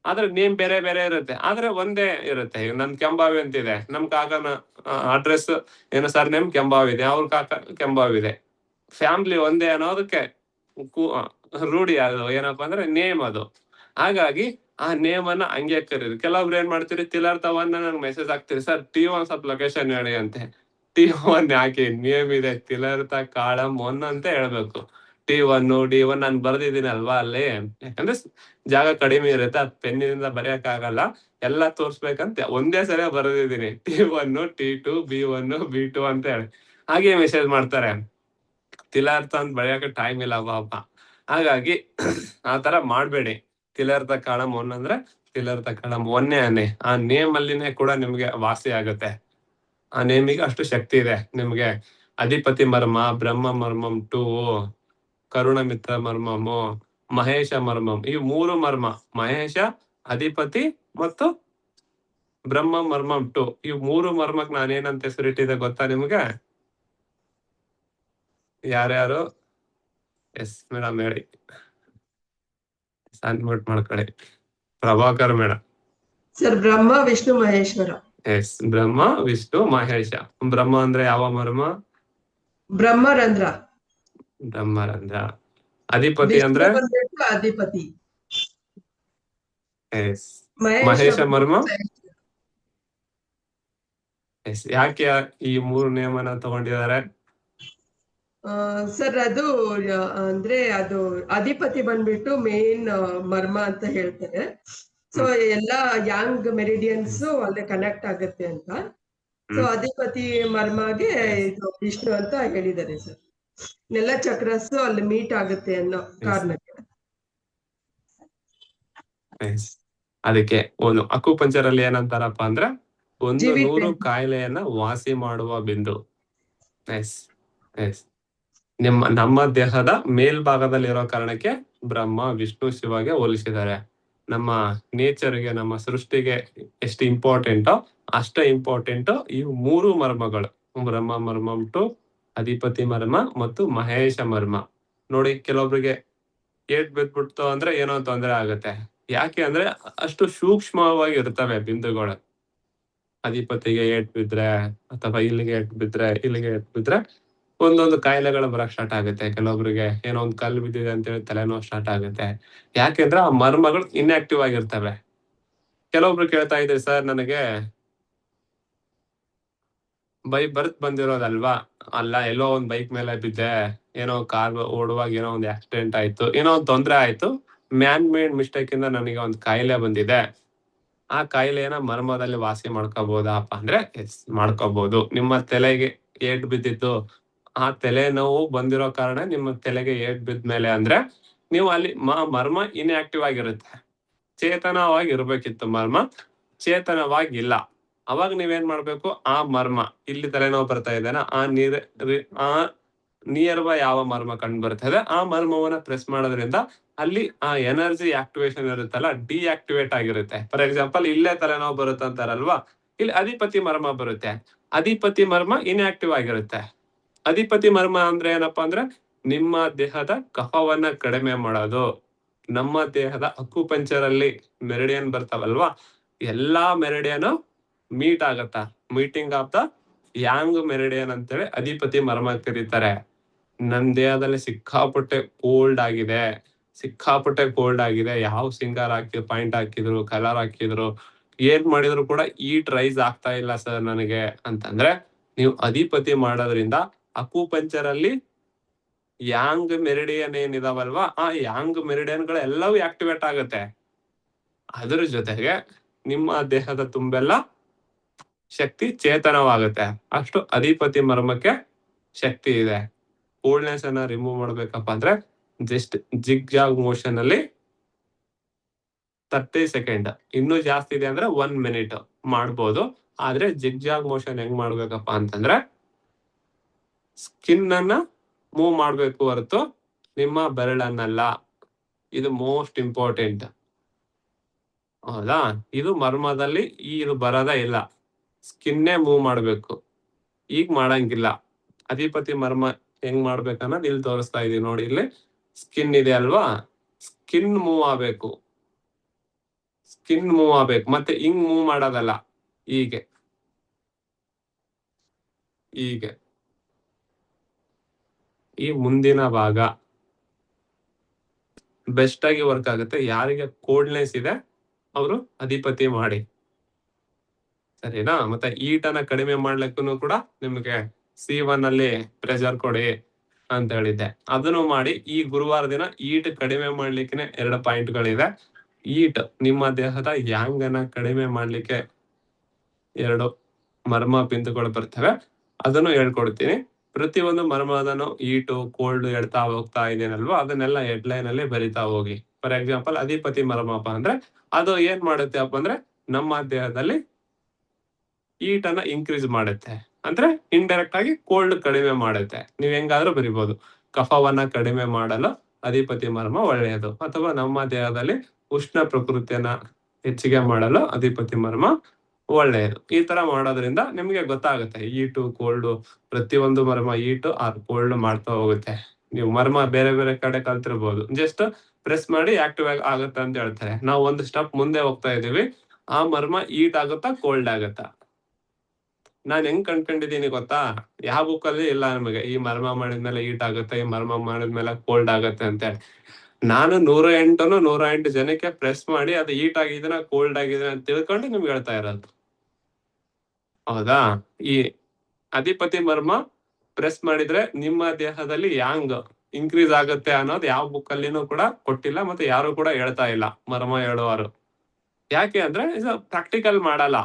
ಆದ್ರೆ ನೇಮ್ ಬೇರೆ ಬೇರೆ ಇರುತ್ತೆ, ಆದ್ರೆ ಒಂದೇ ಇರುತ್ತೆ. ಈಗ ನನ್ ಕೆಂಬಾವಿ ಅಂತಿದೆ, ನಮ್ ಕಾಕನ ಅಡ್ರೆಸ್ ಏನು ಸರ್ನೇಮ್ ಕೆಂಬಾವಿ ಇದೆ, ಅವ್ರ ಕಾಕ ಕೆಂಬಾವಿ ಇದೆ, ಫ್ಯಾಮಿಲಿ ಒಂದೇ ಅನ್ನೋದಕ್ಕೆ ರೂಢಿ ಅದು ಏನಪ್ಪಾ ಅಂದ್ರೆ ನೇಮ್ ಅದು. ಹಾಗಾಗಿ ಆ ನೇಮ್ ಅನ್ನ ಹಂಗೆ ಕರೀರಿ. ಕೆಲವೊಬ್ರು ಏನ್ ಮಾಡ್ತೀರಿ, ತಿಲಾರ್ಥವನ್ನ ನಂಗೆ ಮೆಸೇಜ್ ಹಾಕ್ತೀರಿ, ಸರ್ T1 ಸ್ವಲ್ಪ ಲೊಕೇಶನ್ ಹೇಳಿ ಅಂತೆ. T1 ಯಾಕೆ, ನೇಮ್ ಇದೆ ತಿಲಾರ್ಥ ಕಾಳಂ 1 ಅಂತ ಹೇಳ್ಬೇಕು. T1 D1 ನಾನು ಬರ್ದಿದ್ದೀನಿ ಅಲ್ವಾ ಅಲ್ಲಿ, ಯಾಕಂದ್ರೆ ಜಾಗ ಕಡಿಮೆ ಇರುತ್ತೆ, ಅದ್ ಪೆನ್ನಿನಿಂದ ಬರೆಯಕ್ ಆಗಲ್ಲ, ಎಲ್ಲ ತೋರ್ಸ್ಬೇಕಂತ ಒಂದೇ ಸಲ ಬರೆದಿದ್ದೀನಿ. T1 T2 B1 B2 ಅಂತ ಹೇಳಿ ಹಾಗೆ ಮೆಸೇಜ್ ಮಾಡ್ತಾರೆ. ತಿಲಾರ್ಥ ಅಂತ ಬರೆಯಕ್ಕೆ ಟೈಮ್ ಇಲ್ಲ ಪಾಪ. ಹಾಗಾಗಿ ಆತರ ಮಾಡ್ಬೇಡಿ. ತಿಲಾರ್ಥ ಕಾಳಂ 1 ಅಂದ್ರೆ ತಿಲಾರ್ಥ ಕಾಳಂ 1 ಅನ್ನಿ. ಆ ನೇಮ್ ಅಲ್ಲಿನೇ ಕೂಡ ನಿಮ್ಗೆ ವಾಸಿ ಆಗುತ್ತೆ. ಆ ನೇಮಿಗೆ ಅಷ್ಟು ಶಕ್ತಿ ಇದೆ. ನಿಮ್ಗೆ ಅಧಿಪತಿ ಮರ್ಮ, ಬ್ರಹ್ಮ ಮರ್ಮಂ 2, ಕರುಣ ಮಿತ್ರ ಮರ್ಮಮು, ಮಹೇಶ ಮರ್ಮಂ, ಈ 3 ಮರ್ಮ, ಮಹೇಶ, ಅಧಿಪತಿ ಮತ್ತು ಬ್ರಹ್ಮ ಮರ್ಮಂ 2, ಈ 3 ಮರ್ಮಕ್ ನಾನೇನಂತ ಹೆಸರಿಟ್ಟಿದೆ ಗೊತ್ತಾ ನಿಮ್ಗೆ? ಯಾರ್ಯಾರು ಎಸ್ ಮೇಡಮ್ ಹೇಳಿ, ಅನ್ಮ್ಯೂಟ್ ಮಾಡ್ಕೊಳ್ಳಿ. Prabhakar madam. Sir Brahma Vishnu Maheshwara. S, Brahma Vishnu Mahesh. ಬ್ರಹ್ಮ ಅಂದ್ರೆ ಯಾವ ಮರ್ಮ? ಬ್ರಹ್ಮರಂಧ್ರ. ಬ್ರಹ್ಮರಂಧ್ರ. ಅಧಿಪತಿ ಅಂದ್ರೆ ಅಧಿಪತಿ. ಎಸ್. ಮಹೇಶ ಮರ್ಮ ಎಸ್. ಯಾಕೆ ಈ 3 ನೇಮನ ತಗೊಂಡಿದ್ದಾರೆ? ಸರ್ ಅದು ಅಂದ್ರೆ ಅದು ಅಧಿಪತಿ ಬಂದ್ಬಿಟ್ಟು ಮೇನ್ ಮರ್ಮ ಅಂತ ಹೇಳ್ತಾರೆ. ಸೊ ಎಲ್ಲಾ ಯಾಂಗ್ ಮೆರಿಡಿಯನ್ಸ್ ಅಲ್ಲೇ ಕನೆಕ್ಟ್ ಆಗುತ್ತೆ ಅಂತ. ಸೊ ಅಧಿಪತಿ ಮರ್ಮಗೆ ಇದು ವಿಷ್ಣು ಅಂತ ಹೇಳಿದ್ದಾರೆ ಸರ್. ಎಲ್ಲ ಚಕ್ರಸ್ ಅಲ್ಲಿ ಮೀಟ್ ಆಗುತ್ತೆ ಅನ್ನೋ ಕಾರಣಕ್ಕೆ. ಅದಕ್ಕೆ ಒಂದು ಅಕುಪಂಚರ್ ಅಲ್ಲಿ ಏನಂತಾರಪ್ಪ ಅಂದ್ರೆ 100 ಕಾಯಿಲೆಯನ್ನ ವಾಸಿ ಮಾಡುವ ಬಿಂದು. Yes yes. ನಮ್ಮ ದೇಹದ ಮೇಲ್ಭಾಗದಲ್ಲಿರೋ ಕಾರಣಕ್ಕೆ ಬ್ರಹ್ಮ ವಿಷ್ಣು ಶಿವಗೆ ಹೋಲಿಸಿದ್ದಾರೆ. ನಮ್ಮ ನೇಚರ್ಗೆ, ನಮ್ಮ ಸೃಷ್ಟಿಗೆ ಎಷ್ಟು ಇಂಪಾರ್ಟೆಂಟೋ ಅಷ್ಟೇ ಇಂಪಾರ್ಟೆಂಟ್ ಈ 3 ಮರ್ಮಗಳು. ಬ್ರಹ್ಮ ಮರ್ಮಂ 2, ಅಧಿಪತಿ ಮರ್ಮ ಮತ್ತು ಮಹೇಶ ಮರ್ಮ. ನೋಡಿ, ಕೆಲವೊಬ್ರಿಗೆ ಏಟ್ ಬಿದ್ಬಿಡ್ತು ಅಂದ್ರೆ ಏನೋ ತೊಂದರೆ ಆಗುತ್ತೆ. ಯಾಕೆ ಅಂದ್ರೆ ಅಷ್ಟು ಸೂಕ್ಷ್ಮವಾಗಿ ಇರ್ತವೆ ಬಿಂದುಗಳು. ಅಧಿಪತಿಗೆ ಏಟ್ ಬಿದ್ರೆ ಅಥವಾ ಇಲ್ಲಿಗೆ ಏಟ್ ಬಿದ್ರೆ, ಇಲ್ಲಿಗೆ ಏಟ್ ಬಿದ್ರೆ ಒಂದೊಂದು ಕಾಯಿಲೆಗಳು ಬರಕ್ ಸ್ಟಾರ್ಟ್ ಆಗುತ್ತೆ. ಕೆಲವೊಬ್ರಿಗೆ ಏನೋ ಒಂದು ಕಲ್ಲು ಬಿದ್ದಿದೆ ಅಂತೇಳಿ ತಲೆನೋವು ಸ್ಟಾರ್ಟ್ ಆಗುತ್ತೆ. ಯಾಕೆಂದ್ರೆ ಆ ಮರ್ಮಗಳು ಇನ್ಆಕ್ಟಿವ್ ಆಗಿರ್ತವೆ. ಕೆಲವೊಬ್ರು ಕೇಳ್ತಾ ಇದ್ರೆ, ಸರ್ ನನಗೆ ಬರ್ತ್ ಬಂದಿರೋದಲ್ವಾ, ಅಲ್ಲ ಎಲ್ಲೋ ಒಂದ್ ಬೈಕ್ ಮೇಲೆ ಬಿದ್ದೆ, ಏನೋ ಕಾರ್ ಓಡುವಾಗ ಏನೋ ಒಂದು ಆಕ್ಸಿಡೆಂಟ್ ಆಯ್ತು, ಏನೋ ಒಂದು ತೊಂದರೆ ಆಯ್ತು, ಮ್ಯಾನ್ ಮೇಡ್ ಮಿಸ್ಟೇಕ್ ಇಂದ ನನಗೆ ಒಂದು ಕಾಯಿಲೆ ಬಂದಿದೆ, ಆ ಕಾಯಿಲೆನ ಮರ್ಮದಲ್ಲಿ ವಾಸಿ ಮಾಡ್ಕೋಬಹುದಪ್ಪ ಅಂದ್ರೆ ಎಸ್, ಮಾಡ್ಕೋಬಹುದು. ನಿಮ್ಮ ತಲೆಗೆ ಏಟ್ ಬಿದ್ದಿತ್ತು, ಆ ತಲೆ ನೋವು ಬಂದಿರೋ ಕಾರಣ ನಿಮ್ಮ ತಲೆಗೆ ಏಟ್ ಬಿದ್ಮೇಲೆ ಅಂದ್ರೆ ನೀವು ಅಲ್ಲಿ ಮರ್ಮ ಇನ್ಆಕ್ಟಿವ್ ಆಗಿರುತ್ತೆ. ಚೇತನವಾಗಿ ಇರ್ಬೇಕಿತ್ತು ಮರ್ಮ, ಚೇತನವಾಗಿಲ್ಲ. ಅವಾಗ ನೀವೇನ್ ಮಾಡ್ಬೇಕು, ಆ ಮರ್ಮ, ಇಲ್ಲಿ ತಲೆನೋವು ಬರ್ತಾ ಇದ್ದೇನೆ, ಆ ನಿಯರ್ ಬೈ ಯಾವ ಮರ್ಮ ಕಂಡು ಬರ್ತದೆ ಆ ಮರ್ಮವನ್ನ ಪ್ರೆಸ್ ಮಾಡೋದ್ರಿಂದ ಅಲ್ಲಿ ಆ ಎನರ್ಜಿ ಆಕ್ಟಿವೇಶನ್ ಇರುತ್ತಲ್ಲ, ಡಿಆಕ್ಟಿವೇಟ್ ಆಗಿರುತ್ತೆ. ಫಾರ್ ಎಕ್ಸಾಂಪಲ್ ಇಲ್ಲೇ ತಲೆನೋವು ಬರುತ್ತೆ ಅಂತಾರಲ್ವಾ, ಇಲ್ಲಿ ಅಧಿಪತಿ ಮರ್ಮ ಬರುತ್ತೆ. ಅಧಿಪತಿ ಮರ್ಮ ಇನ್ಆಕ್ಟಿವ್ ಆಗಿರುತ್ತೆ. ಅಧಿಪತಿ ಮರ್ಮ ಅಂದ್ರೆ ಏನಪ್ಪಾ ಅಂದ್ರೆ ನಿಮ್ಮ ದೇಹದ ಕಫವನ್ನ ಕಡಿಮೆ ಮಾಡೋದು. ನಮ್ಮ ದೇಹದ ಅಕ್ಯುಪಂಕ್ಚರ್ ಅಲ್ಲಿ ಮೆರಿಡಿಯನ್ ಬರ್ತಾವಲ್ವಾ, ಎಲ್ಲಾ ಮೆರಿಡಿಯನ್ ಮೀಟ್ ಆಗತ್ತ. Meeting of the yang meridian ಅಂತೇಳಿ ಅಧಿಪತಿ ಮರ್ಮ ಕರೀತಾರೆ. ನನ್ ದೇಹದಲ್ಲಿ ಸಿಕ್ಕಾಪಟ್ಟೆ ಕೋಲ್ಡ್ ಆಗಿದೆ, ಯಾವ ಸಿಂಗರ್ ಹಾಕಿದ್ರು, ಪಾಯಿಂಟ್ ಹಾಕಿದ್ರು, ಕಲರ್ ಹಾಕಿದ್ರು, ಏನ್ ಮಾಡಿದ್ರು ಕೂಡ ಈಟ್ ರೈಸ್ ಆಗ್ತಾ ಇಲ್ಲ ಸರ್ ನನಗೆ ಅಂತಂದ್ರೆ, ನೀವು ಅಧಿಪತಿ ಮಾಡೋದ್ರಿಂದ ಅಕ್ಯುಪಂಕ್ಚರ್ ಅಲ್ಲಿ ಯಾಂಗ್ ಮೆರಿಡಿಯನ್ ಏನಿದಾವಲ್ವಾ, ಆ ಯಾಂಗ್ ಮೆರಿಡಿಯನ್ ಗಳು ಎಲ್ಲವೂ ಆಕ್ಟಿವೇಟ್ ಆಗುತ್ತೆ. ಅದ್ರ ಜೊತೆಗೆ ನಿಮ್ಮ ದೇಹದ ತುಂಬೆಲ್ಲ ಶಕ್ತಿ ಚೇತನವಾಗುತ್ತೆ. ಅಷ್ಟು ಅಧಿಪತಿ ಮರ್ಮಕ್ಕೆ ಶಕ್ತಿ ಇದೆ. ಕೋಲ್ಡ್ನೆಸ್ ಅನ್ನ ರಿಮೂವ್ ಮಾಡ್ಬೇಕಪ್ಪ ಅಂದ್ರೆ ಜಸ್ಟ್ ಜಿಗ್ ಜಾಗ್ ಮೋಷನ್ ಅಲ್ಲಿ 30 ಸೆಕೆಂಡ್, ಇನ್ನೂ ಜಾಸ್ತಿ ಇದೆ ಅಂದ್ರೆ 1 ಮಿನಿಟ್ ಮಾಡ್ಬೋದು. ಆದ್ರೆ ಜಿಗ್ ಜಾಗ್ ಮೋಷನ್ ಹೆಂಗ್ ಮಾಡ್ಬೇಕಪ್ಪ ಅಂತಂದ್ರೆ ಸ್ಕಿನ್ ಅನ್ನ ಮೂವ್ ಮಾಡ್ಬೇಕು ಹೊರತು ನಿಮ್ಮ ಬೆರಳನ್ನಲ್ಲ. ಇದು ಮೋಸ್ಟ್ ಇಂಪಾರ್ಟೆಂಟ್. ಹೌದಾ? ಇದು ಮರ್ಮದಲ್ಲಿ ಇದು ಬರೋದೇ ಇಲ್ಲ. ಸ್ಕಿನ್ನೇ ಮೂವ್ ಮಾಡ್ಬೇಕು. ಈಗ ಮಾಡಂಗಿಲ್ಲ. ಅಧಿಪತಿ ಮರ್ಮ ಹೆಂಗ್ ಮಾಡ್ಬೇಕನ್ನೋದು ಇಲ್ಲಿ ತೋರಿಸ್ತಾ ಇದೀವಿ ನೋಡಿ. ಇಲ್ಲಿ ಸ್ಕಿನ್ ಇದೆ ಅಲ್ವಾ, ಸ್ಕಿನ್ ಮೂವ್ ಆಗ್ಬೇಕು. ಸ್ಕಿನ್ ಮೂವ್ ಆಗ್ಬೇಕು, ಮತ್ತೆ ಹಿಂಗ್ ಮೂವ್ ಮಾಡೋದಲ್ಲ. ಹೀಗೆ ಹೀಗೆ ಈ ಮುಂದಿನ ಭಾಗ ಬೆಸ್ಟ್ ಆಗಿ ವರ್ಕ್ ಆಗುತ್ತೆ. ಯಾರಿಗೆ ಕೋಲ್ಡ್ನೆಸ್ ಇದೆ ಅವರು ಅಧಿಪತಿ ಮಾಡಿ, ಸರಿನಾ? ಮತ್ತೆ ಈಟ್ ಅನ್ನ ಕಡಿಮೆ ಮಾಡ್ಲಿಕ್ಕೂ ಕೂಡ ನಿಮ್ಗೆ C1 ಅಲ್ಲಿ ಪ್ರೆಷರ್ ಕೊಡಿ ಅಂತ ಹೇಳಿದ್ದೆ, ಅದನ್ನು ಮಾಡಿ. ಈ ಗುರುವಾರ ದಿನ ಈಟ್ ಕಡಿಮೆ ಮಾಡ್ಲಿಕ್ಕೆ 2 ಪಾಯಿಂಟ್ಗಳಿದೆ. ಈಟ್ ನಿಮ್ಮ ದೇಹದ ಯಾಂಗ್ ಅನ್ನ ಕಡಿಮೆ ಮಾಡ್ಲಿಕ್ಕೆ 2 ಮರ್ಮ ಬಿಂದುಗಳು ಬರ್ತವೆ, ಅದನ್ನು ಹೇಳ್ಕೊಡ್ತೀನಿ. ಪ್ರತಿಯೊಂದು ಮರ್ಮದನ್ನು ಈಟು ಕೋಲ್ಡ್ ಹೇಳ್ತಾ ಹೋಗ್ತಾ ಇದೇನಲ್ವಾ, ಅದನ್ನೆಲ್ಲ ಹೆಡ್ಲೈನ್ ಅಲ್ಲಿ ಬರಿತಾ ಹೋಗಿ. ಫಾರ್ ಎಕ್ಸಾಂಪಲ್ ಅಧಿಪತಿ ಮರ್ಮಪ್ಪ ಅಂದ್ರೆ ಅದು ಏನ್ ಮಾಡುತ್ತೆ ಅಪ್ಪ ಅಂದ್ರೆ ನಮ್ಮ ದೇಹದಲ್ಲಿ ಈಟ್ ಅನ್ನ ಇನ್ಕ್ರೀಸ್ ಮಾಡುತ್ತೆ, ಅಂದ್ರೆ ಇಂಡೈರೆಕ್ಟ್ ಆಗಿ ಕೋಲ್ಡ್ ಕಡಿಮೆ ಮಾಡುತ್ತೆ. ನೀವ್ ಹೆಂಗಾದ್ರೂ ಬರಿಬಹುದು. ಕಫವನ್ನ ಕಡಿಮೆ ಮಾಡಲು ಅಧಿಪತಿ ಮರ್ಮ ಒಳ್ಳೆಯದು, ಅಥವಾ ನಮ್ಮ ದೇಹದಲ್ಲಿ ಉಷ್ಣ ಪ್ರಕೃತಿಯನ್ನ ಹೆಚ್ಚಿಗೆ ಮಾಡಲು ಅಧಿಪತಿ ಮರ್ಮ ಒಳ್ಳೆಯದು. ಈ ತರ ಮಾಡೋದ್ರಿಂದ ನಿಮ್ಗೆ ಗೊತ್ತಾಗುತ್ತೆ ಈಟು ಕೋಲ್ಡ್, ಪ್ರತಿಯೊಂದು ಮರ್ಮ ಈಟು ಆರ್ ಕೋಲ್ಡ್ ಮಾಡ್ತಾ ಹೋಗುತ್ತೆ. ನೀವು ಮರ್ಮ ಬೇರೆ ಬೇರೆ ಕಡೆ ಕಲ್ತಿರ್ಬೋದು, ಜಸ್ಟ್ ಪ್ರೆಸ್ ಮಾಡಿ ಆಕ್ಟಿವ್ ಆಗುತ್ತೆ ಅಂತ ಹೇಳ್ತಾರೆ. ನಾವು ಒಂದು ಸ್ಟೆಪ್ ಮುಂದೆ ಹೋಗ್ತಾ ಇದೀವಿ. ಆ ಮರ್ಮ ಈಟ್ ಆಗುತ್ತಾ ಕೋಲ್ಡ್ ಆಗುತ್ತಾ? ನಾನ್ ಹೆಂಗ್ ಕಂಡ್ಕೊಂಡಿದೀನಿ ಗೊತ್ತಾ? ಯಾವ ಬುಕ್ ಅಲ್ಲಿ ಇಲ್ಲ ನಮಗೆ ಈ ಮರ್ಮ ಮಾಡಿದ್ಮೇಲೆ ಈಟ್ ಆಗುತ್ತೆ, ಈ ಮರ್ಮ ಮಾಡಿದ್ಮೇಲೆ ಕೋಲ್ಡ್ ಆಗುತ್ತೆ ಅಂತ ಹೇಳಿ. ನಾನು 108 ಜನಕ್ಕೆ ಪ್ರೆಸ್ ಮಾಡಿ ಅದು ಈಟ್ ಆಗಿದೆನಾ ಕೋಲ್ಡ್ ಆಗಿದೆ ಅಂತ ತಿಳ್ಕೊಂಡು ನಿಮ್ಗೆ ಹೇಳ್ತಾ ಇರೋದು. ಹೌದಾ? ಈ ಅಧಿಪತಿ ಮರ್ಮ ಪ್ರೆಸ್ ಮಾಡಿದ್ರೆ ನಿಮ್ಮ ದೇಹದಲ್ಲಿ ಯಾಂಗ್ ಇನ್ಕ್ರೀಸ್ ಆಗುತ್ತೆ ಅನ್ನೋದು ಯಾವ ಬುಕ್ ಅಲ್ಲಿನೂ ಕೂಡ ಕೊಟ್ಟಿಲ್ಲ, ಮತ್ತೆ ಯಾರು ಕೂಡ ಹೇಳ್ತಾ ಇಲ್ಲ ಮರ್ಮ ಹೇಳುವರು. ಯಾಕೆ ಅಂದ್ರೆ ಇದು ಪ್ರಾಕ್ಟಿಕಲ್ ಮಾಡಲ್ಲ,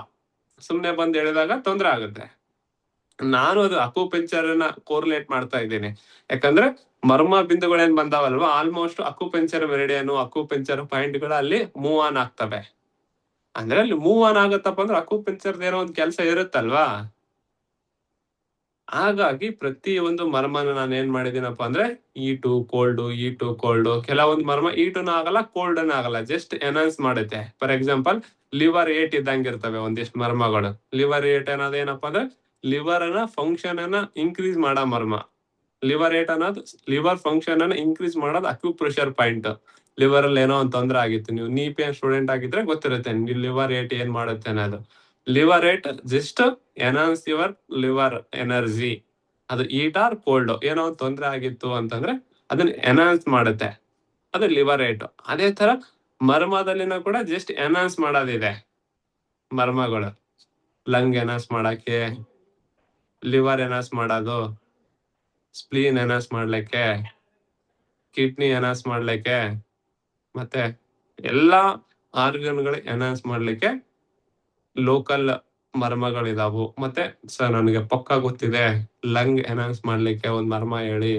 ಸುಮ್ನೆ ಬಂದ್ ಹೇಳಿದಾಗ ತೊಂದ್ರೆ ಆಗುತ್ತೆ. ನಾನು ಅದು ಅಕ್ಯುಪಂಕ್ಚರ್ ನ ಕೋರ್ಲೇಟ್ ಮಾಡ್ತಾ ಇದ್ದೀನಿ. ಯಾಕಂದ್ರೆ ಮರ್ಮ ಬಿಂದುಗಳೇನ್ ಬಂದಾವಲ್ವಾ, almost acupuncture meridian, acupuncture point ಗಳು ಅಲ್ಲಿ ಮೂವ್ ಆನ್ ಆಗ್ತವೆ. ಅಂದ್ರೆ ಅಲ್ಲಿ ಮೂವ್ ಆನ್ ಆಗತ್ತಪ್ಪ ಅಂದ್ರೆ ಅಕ್ಯುಪಂಕ್ಚರ್ ಏನೋ ಒಂದು ಕೆಲಸ ಇರುತ್ತಲ್ವಾ. ಹಾಗಾಗಿ ಪ್ರತಿಯೊಂದು ಮರ್ಮನ ನಾನು ಏನ್ ಮಾಡಿದೀನಪ್ಪ ಅಂದ್ರೆ ಈಟು ಕೋಲ್ಡ್, ಕೆಲವೊಂದು ಮರ್ಮ ಈಟುನು ಆಗಲ್ಲ ಕೋಲ್ಡ್ನು ಆಗಲ್ಲ, ಜಸ್ಟ್ ಎನೌನ್ಸ್ ಮಾಡುತ್ತೆ. ಫಾರ್ ಎಕ್ಸಾಂಪಲ್ ಲಿವರ್ ಏಟ್ ಇದ್ದಂಗಿರ್ತವೆ ಒಂದಿಷ್ಟು ಮರ್ಮಗಳು. ಲಿವರ್ ಏಟ್ ಅನ್ನೋದೇನಪ್ಪ ಅಂದ್ರೆ ಲಿವರ್ ಅನ್ನ ಫಂಕ್ಷನ್ ಅನ್ನ ಇನ್ಕ್ರೀಸ್ ಮಾಡೋ ಮರ್ಮ. ಲಿವರ್ ಏಟ್ ಅನ್ನೋದು ಲಿವರ್ ಫಂಕ್ಷನ್ ಅನ್ನ ಇನ್ಕ್ರೀಸ್ ಮಾಡೋದು ಅಕ್ಯುಪ್ರೆಷರ್ ಪಾಯಿಂಟ್. ಲಿವರ್ ಅಲ್ಲಿ ಏನೋ ಒಂದು ತೊಂದರೆ ಆಗಿತ್ತು, ನೀವು ನೀಪೇನ್ ಸ್ಟೂಡೆಂಟ್ ಆಗಿದ್ರೆ ಗೊತ್ತಿರುತ್ತೆ ಲಿವರ್ ಏಟ್ ಏನ್ ಮಾಡುತ್ತೆ ಅನ್ನೋದು. Liver heat just enhance your liver energy. ಅದು ಈಟ್ ಆರ್ ಕೋಲ್ಡ್ ಏನೋ ಒಂದು ತೊಂದರೆ ಆಗಿತ್ತು ಅಂತಂದ್ರೆ ಅದನ್ನ ಎನೌನ್ಸ್ ಮಾಡುತ್ತೆ, ಅದು ಲಿವರ್ ಏಟ್. ಅದೇ ತರ ಮರ್ಮದಲ್ಲಿನೂ ಕೂಡ ಜಸ್ಟ್ ಎನೌನ್ಸ್ ಮಾಡೋದಿದೆ ಮರ್ಮಗಳು. ಲಂಗ್ ಎನೌನ್ಸ್ ಮಾಡಕ್ಕೆ, ಲಿವರ್ ಎನೌನ್ಸ್ ಮಾಡೋದು, ಸ್ಪ್ಲೀನ್ ಎನೌನ್ಸ್ ಮಾಡ್ಲಿಕ್ಕೆ, ಕಿಡ್ನಿ ಎನೌನ್ಸ್ ಮಾಡ್ಲಿಕ್ಕೆ, ಮತ್ತೆ ಎಲ್ಲಾ ಆರ್ಗನ್ಗಳು ಎನೌನ್ಸ್ ಮಾಡ್ಲಿಕ್ಕೆ ಲೋಕಲ್ ಮರ್ಮಗಳಿದಾವು. ಮತ್ತೆ ಸರ್ ನನಗೆ ಪಕ್ಕ ಗೊತ್ತಿದೆ, ಲಂಗ್ ಎನೌನ್ಸ್ ಮಾಡ್ಲಿಕ್ಕೆ ಒಂದ್ ಮರ್ಮ ಹೇಳಿ,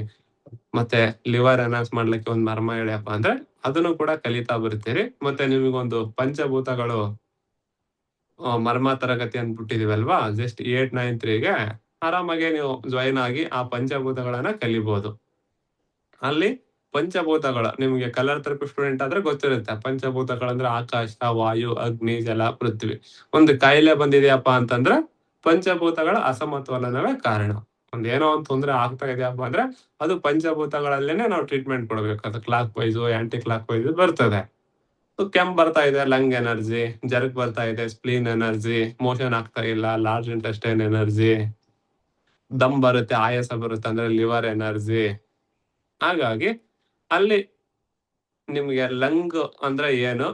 ಮತ್ತೆ ಲಿವರ್ ಎನೌನ್ಸ್ ಮಾಡ್ಲಿಕ್ಕೆ ಒಂದ್ ಮರ್ಮ ಹೇಳಿಯಪ್ಪ ಅಂದ್ರೆ ಅದನ್ನು ಕೂಡ ಕಲಿತಾ ಬರ್ತೀರಿ. ಮತ್ತೆ ನಿಮಗೊಂದು ಪಂಚಭೂತಗಳು ಮರ್ಮ ತರಗತಿ ಅಂದ್ಬಿಟ್ಟಿದೀವಲ್ವಾ, ಜಸ್ಟ್ 893ಗೆ ಆರಾಮಾಗಿ ನೀವು ಜಾಯಿನ್ ಆಗಿ ಆ ಪಂಚಭೂತಗಳನ್ನ ಕಲಿಬಹುದು. ಅಲ್ಲಿ ಪಂಚಭೂತಗಳು ನಿಮ್ಗೆ ಕಲರ್ ಥೆರಪಿ ಸ್ಟೂಡೆಂಟ್ ಆದ್ರೆ ಗೊತ್ತಿರುತ್ತೆ. ಪಂಚಭೂತಗಳಂದ್ರೆ ಆಕಾಶ, ವಾಯು, ಅಗ್ನಿ, ಜಲ, ಪೃಥ್ವಿ. ಒಂದು ಕಾಯಿಲೆ ಬಂದಿದೆಯಪ್ಪ ಅಂತಂದ್ರೆ ಪಂಚಭೂತಗಳ ಅಸಮತೋಲನವೇ ಕಾರಣ. ಏನೋ ಒಂದು ತೊಂದರೆ ಆಗ್ತಾ ಇದೆಯಪ್ಪ ಅಂದ್ರೆ ಅದು ಪಂಚಭೂತಗಳಲ್ಲೇನೆ ನಾವು ಟ್ರೀಟ್ಮೆಂಟ್ ಕೊಡ್ಬೇಕು. ಅದು clockwise anticlockwise ಬರ್ತದೆ. ಕೆಂಪ್ ಬರ್ತಾ ಇದೆ ಲಂಗ್ ಎನರ್ಜಿ, ಜರ್ಗ್ ಬರ್ತಾ ಇದೆ ಸ್ಪ್ಲೀನ್ ಎನರ್ಜಿ, ಮೋಷನ್ ಆಗ್ತಾ ಇಲ್ಲ ಲಾರ್ಜ್ ಇಂಟೆಸ್ಟೈನ್ ಎನರ್ಜಿ, ದಮ್ ಬರುತ್ತೆ ಆಯಾಸ ಬರುತ್ತೆ ಅಂದ್ರೆ ಲಿವರ್ ಎನರ್ಜಿ. ಹಾಗಾಗಿ ಅಲ್ಲಿ ನಿಮ್ಗೆ ಲಂಗ್ ಅಂದ್ರೆ ಏನು,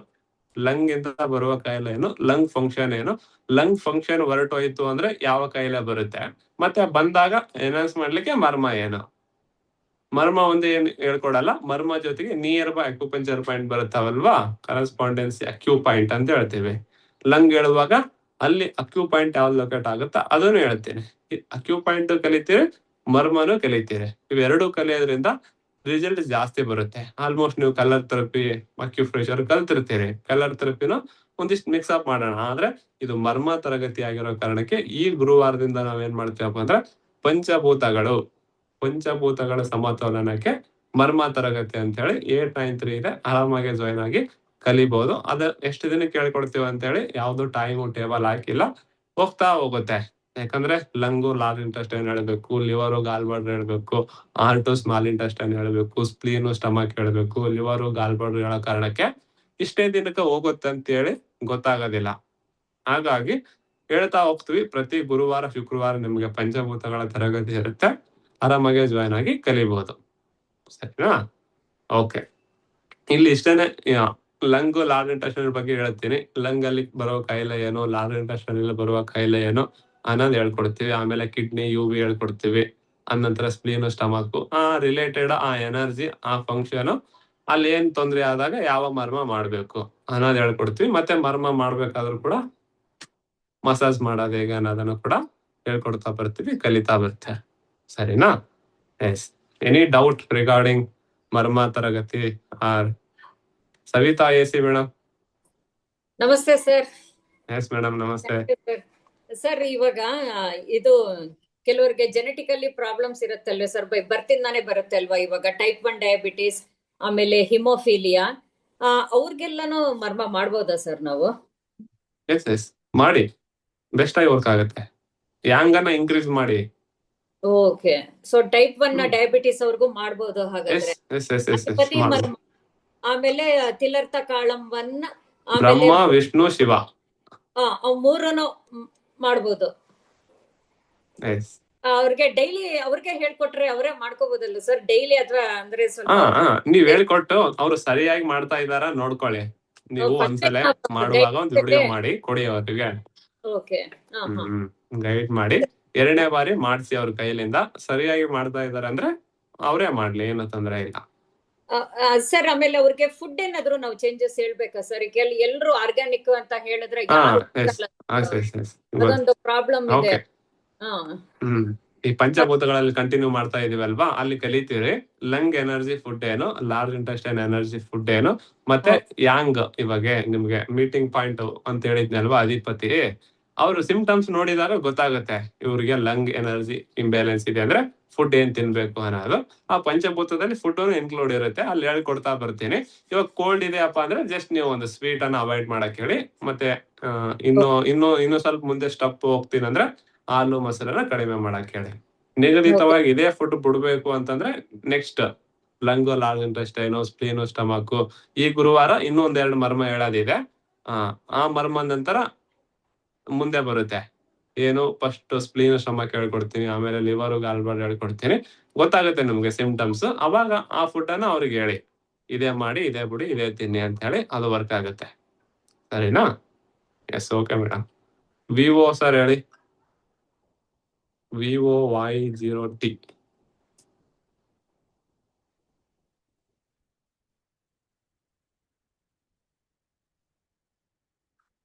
ಲಂಗ್ ಇಂದ ಬರುವ ಕಾಯಿಲೆ ಏನು, ಲಂಗ್ ಫಂಕ್ಷನ್ ಏನು, ಲಂಗ್ ಫಂಕ್ಷನ್ ಹೊರಟೋಯ್ತು ಅಂದ್ರೆ ಯಾವ ಕಾಯಿಲೆ ಬರುತ್ತೆ, ಮತ್ತೆ ಬಂದಾಗ ಎನೌನ್ಸ್ ಮಾಡ್ಲಿಕ್ಕೆ ಮರ್ಮ ಏನು. ಮರ್ಮ ಒಂದೇ ಏನ್ ಹೇಳ್ಕೊಡಲ್ಲ, ಮರ್ಮ ಜೊತೆಗೆ ನಿಯರ್ ಬೈ ಅಕ್ಯುಪಂಕ್ಚರ್ ಪಾಯಿಂಟ್ ಬರುತ್ತಾವಲ್ವಾ, ಕರೆಸ್ಪಾಂಡೆನ್ಸಿ ಅಕ್ಯೂ ಪಾಯಿಂಟ್ ಅಂತ ಹೇಳ್ತೀವಿ. ಲಂಗ್ ಹೇಳುವಾಗ ಅಲ್ಲಿ ಅಕ್ಯೂ ಪಾಯಿಂಟ್ ಯಾವ್ದು ಲೊಕೇಟ್ ಆಗುತ್ತಾ ಅದನ್ನು ಹೇಳ್ತೀನಿ. ಅಕ್ಯೂ ಪಾಯಿಂಟ್ ಕಲಿತೀರಿ, ಮರ್ಮನು ಕಲಿತೀರಿ. ಇವೆರಡು ಕಲಿಯೋದ್ರಿಂದ ರಿಸಲ್ಟ್ ಜಾಸ್ತಿ ಬರುತ್ತೆ. ಆಲ್ಮೋಸ್ಟ್ ನೀವು ಕಲರ್ ಥೆರಪಿ, ಅಕ್ಯುಪ್ರೆಷರ್ ಕಲ್ತಿರ್ತೀರಿ. ಕಲರ್ ಥೆರಪಿನೂ ಒಂದಿಷ್ಟು ಮಿಕ್ಸ್ ಅಪ್ ಮಾಡೋಣ. ಆದ್ರೆ ಇದು ಮರ್ಮ ತರಗತಿ ಆಗಿರೋ ಕಾರಣಕ್ಕೆ ಈ ಗುರುವಾರದಿಂದ ನಾವೇನ್ ಮಾಡ್ತೀವಪ್ಪ ಅಂದ್ರೆ ಪಂಚಭೂತಗಳ ಸಮತೋಲನಕ್ಕೆ ಮರ್ಮ ತರಗತಿ ಅಂತ ಹೇಳಿ 893 ಇದೆ. ಆರಾಮಾಗಿ ಜಾಯ್ನ್ ಆಗಿ ಕಲಿಬಹುದು. ಅದ ಎಷ್ಟು ದಿನಕ್ಕೆ ಹೇಳ್ಕೊಡ್ತೀವಿ ಅಂತ ಹೇಳಿ ಯಾವ್ದು ಟೈಮ್ ಟೇಬಲ್ ಹಾಕಿಲ್ಲ, ಹೋಗ್ತಾ ಹೋಗುತ್ತೆ. ಯಾಕಂದ್ರೆ ಲಂಗು ಲಾರ್ಜ್ ಇಂಟೆಸ್ಟೈನ್ ಹೇಳ್ಬೇಕು, ಲಿವರು ಗಾಲ್ಬಾರ್ಡರ್ ಹೇಳ್ಬೇಕು, ಹಾರ್ಟು ಸ್ಮಾಲ್ ಇಂಟೆಸ್ಟೈನ್ ಹೇಳ್ಬೇಕು, ಸ್ಪ್ಲೀನು ಸ್ಟಮಕ್ ಹೇಳ್ಬೇಕು, ಲಿವರು ಗಾಲ್ಬಾರ್ಡರ್ ಹೇಳೋ ಕಾರಣಕ್ಕೆ ಇಷ್ಟೇ ದಿನಕ್ಕೆ ಹೋಗುತ್ತೆ ಅಂತ ಹೇಳಿ ಗೊತ್ತಾಗೋದಿಲ್ಲ. ಹಾಗಾಗಿ ಹೇಳ್ತಾ ಹೋಗ್ತೀವಿ. ಪ್ರತಿ ಗುರುವಾರ ಶುಕ್ರವಾರ ನಿಮ್ಗೆ ಪಂಚಭೂತಗಳ ತರಗತಿ ಇರುತ್ತೆ. ಆರಾಮಾಗಿ ಜಾಯ್ನ್ ಆಗಿ ಕಲಿಬಹುದು. ಸರಿನಾ? ಓಕೆ, ಇಲ್ಲಿ ಇಷ್ಟೇನೆ. ಲಂಗ್ ಲಾರ್ಜ್ ಇಂಟೆಸ್ಟೈನ್ ಬಗ್ಗೆ ಹೇಳ್ತೀನಿ. ಲಂಗ್ ಅಲ್ಲಿ ಬರುವ ಕಾಯಿಲೆ ಏನು, ಲಾರ್ಜ್ ಇಂಟೆಸ್ಟೈನ್ ಅಲ್ಲಿ ಬರುವ ಕಾಯಿಲೆ ಏನು ಅನ್ನೋದು ಹೇಳ್ಕೊಡ್ತೀವಿ. ಆಮೇಲೆ ಕಿಡ್ನಿ UV ಹೇಳ್ಕೊಡ್ತೀವಿ. ಅನಂತರ ಸ್ಪ್ಲೀನು ಸ್ಟಮಕ್ ರಿಲೇಟೆಡ್ ಆ ಎನರ್ಜಿ, ಆ ಫಂಕ್ಷನ್ ಅಲ್ಲಿ ಏನ್ ತೊಂದರೆ ಆದಾಗ ಯಾವ ಮರ್ಮ ಮಾಡ್ಬೇಕು ಅನ್ನೋದು ಹೇಳ್ಕೊಡ್ತೀವಿ. ಮತ್ತೆ ಮರ್ಮ ಮಾಡ್ಬೇಕಾದ್ರೂ ಕೂಡ ಮಸಾಜ್ ಮಾಡೋದು ಹೇಗೆ ಅನ್ನೋದನ್ನು ಕೂಡ ಹೇಳ್ಕೊಡ್ತಾ ಬರ್ತೀವಿ, ಕಲಿತಾ ಬರ್ತೀವಿ. ಸರಿನಾ? ಎಸ್. ಎನಿ ಡೌಟ್ ರಿಗಾರ್ಡಿಂಗ್ ಮರ್ಮ ತರಗತಿ ಆರ್ ಸವಿತಾ AC ಮೇಡಮ್? ನಮಸ್ತೆ ಸರ್. ಎಸ್ ಮೇಡಮ್, ನಮಸ್ತೆ. ಸರ್, ಇವಾಗ ಇದು ಕೆಲವರಿಗೆ ಜೆನೆಟಿಕಲಿ ಪ್ರಾಬ್ಲಮ್ಸ್ ಇರುತ್ತಲ್ವ ಸರ್, ಬರ್ತಿಂದಾನೆ ಬರುತ್ತೆ ಅಲ್ವಾ? ಇವಾಗ ಟೈಪ್ 1 ಡಯಾಬಿಟಿಸ್, ಆಮೇಲೆ ಹಿಮೋಫೀಲಿಯಾ, ಅವ್ರಿಗೆಲ್ಲಾನು ಮರ್ಮ ಮಾಡ್ಬೋದಾ ಸರ್ ನಾವು? ಎಸ್ ಮಾಡಿ, ಬೆಸ್ಟ್ ಆಗಿ ವರ್ಕ್ ಆಗುತ್ತೆ. ಯಾಂಗನ್ನ ಇನ್ಕ್ರೀಸ್ ಮಾಡಿ. ಓಕೆ, ಸೊ ಟೈಪ್ 1 ಡಯಾಬಿಟಿಸ್ ಅವ್ರಿಗೂ ಮಾಡ್ಬೋದು ಹಾಗಾದ್ರೆ? ಎಸ್ ಮರ್ಮ, ಆಮೇಲೆ ತಿಲರ್ಥ ಕಾಳಂ 1, ಬ್ರಹ್ಮ ವಿಷ್ಣು ಶಿವ, ಅವ್ ಮೂರನ್ನು ಮಾಡ್ಬೋದು. ಅವ್ರಿಗೆ ಡೈಲಿ ಅವ್ರಿಗೆ ಹೇಳ್ಕೊಟ್ರೆ ಅವರೇ ಮಾಡ್ಕೋಬಹುದಲ್ಲ ಸರ್ ಡೈಲಿ, ಅಥವಾ ಅಂದ್ರೆ ಸ್ವಲ್ಪ ನೀವ್ ಹೇಳ್ಕೊಟ್ಟು ಅವ್ರು ಸರಿಯಾಗಿ ಮಾಡ್ತಾ ಇದಾರ ನೋಡ್ಕೊಳ್ಳಿ. ನೀವು ಒಂದ್ಸಲ ಮಾಡುವಾಗ ಒಂದು ವಿಡಿಯೋ ಮಾಡಿ ಕೊಡಿ ಅವ್ರಿಗೆ. ಗೈಡ್ ಮಾಡಿ 2ನೇ ಬಾರಿ ಮಾಡ್ಸಿ ಅವ್ರ ಕೈಲಿಂದ. ಸರಿಯಾಗಿ ಮಾಡ್ತಾ ಇದಾರೆ ಅಂದ್ರೆ ಅವರೇ ಮಾಡ್ಲಿ, ಏನು ತೊಂದ್ರೆ ಇಲ್ಲ ಸರ್. ಆಮೇಲೆ ಅವ್ರಿಗೆ ಫುಡ್ ಏನಾದ್ರು ನಾವು ಚೇಂಜಸ್ ಹೇಳ್ಬೇಕಾ ಸರ್? ಎಲ್ರು ಆರ್ಗ್ಯಾನಿಕ್ ಅಂತ ಹೇಳಿದ್ರೆ ಅದೊಂದು ಪ್ರಾಬ್ಲಮ್ ಇದೆ. ಈ ಪಂಚಭೂತಗಳಲ್ಲಿ ಕಂಟಿನ್ಯೂ ಮಾಡ್ತಾ ಇದೀವಲ್ವಾ, ಅಲ್ಲಿ ಕಲಿತೀರಿ ಲಂಗ್ ಎನರ್ಜಿ ಫುಡ್ ಏನು, ಲಾರ್ಜ್ ಇಂಟೆಸ್ಟೈನ್ ಎನರ್ಜಿ ಫುಡ್ ಏನು, ಮತ್ತೆ ಯಾಂಗ್. ಇವಾಗ ನಿಮ್ಗೆ ಮೀಟಿಂಗ್ ಪಾಯಿಂಟ್ ಅಂತ ಹೇಳಿದ್ನಲ್ವಾ ಅಧಿಪತಿ, ಅವ್ರು ಸಿಂಪ್ಟಮ್ಸ್ ನೋಡಿದಾಗ ಗೊತ್ತಾಗುತ್ತೆ ಇವ್ರಿಗೆ ಲಂಗ್ ಎನರ್ಜಿ ಇಂಬ್ಯಾಲೆನ್ಸ್ ಇದೆ ಅಂದ್ರೆ ಫುಡ್ ಏನ್ ತಿನ್ಬೇಕು ಅನ್ನೋದು. ಆ ಪಂಚಭೂತದಲ್ಲಿ ಫುಡ್ ಇನ್ಕ್ಲೂಡ್ ಇರುತ್ತೆ, ಅಲ್ಲಿ ಹೇಳ್ಕೊಡ್ತಾ ಬರ್ತೀನಿ. ಇವಾಗ ಕೋಲ್ಡ್ ಇದೆಯಪ್ಪ ಅಂದ್ರೆ ಜಸ್ಟ್ ನೀವು ಒಂದು ಸ್ವೀಟ್ ಅನ್ನ ಅವಾಯ್ಡ್ ಮಾಡಕ್ ಹೇಳಿ. ಮತ್ತೆ ಇನ್ನು ಸ್ವಲ್ಪ ಮುಂದೆ ಸ್ಟೆಪ್ ಹೋಗ್ತೀನಿ ಅಂದ್ರೆ ಹಾಲು ಮೊಸರನ್ನ ಕಡಿಮೆ ಮಾಡಕ್ ಹೇಳಿ. ನಿಗದಿತವಾಗಿ ಇದೇ ಫುಡ್ ಬಿಡ್ಬೇಕು ಅಂತಂದ್ರೆ next lung, large intestine, spleen, stomach. ಈ ಗುರುವಾರ ಇನ್ನೂ 1-2 ಮರ್ಮ ಹೇಳೋದಿದೆ. ಆ ಮರ್ಮ ನಂತರ ಮುಂದೆ ಬರುತ್ತೆ ಏನು, ಫಸ್ಟ್ ಸ್ಪ್ಲೀನು ಸ್ಟಮಕ್ ಹೇಳ್ಕೊಡ್ತೀನಿ, ಆಮೇಲೆ ಲಿವರು ಗಾಲ್ಬಾರ್ಡರ್ ಹೇಳ್ಕೊಡ್ತೀನಿ. ಗೊತ್ತಾಗುತ್ತೆ ನಿಮ್ಗೆ ಸಿಂಪ್ಟಮ್ಸ್. ಅವಾಗ ಆ ಫುಡ್ ಅನ್ನ ಅವ್ರಿಗೆ ಹೇಳಿ, ಇದೇ ಮಾಡಿ, ಇದೇ ಬಿಡಿ, ಇದೇ ತಿನ್ನಿ ಅಂತ ಹೇಳಿ, ಅದು ವರ್ಕ್ ಆಗುತ್ತೆ. ಸರಿನಾ? Yes, okay madam. Vivo sir ಹೇಳಿ. Vivo Y0T.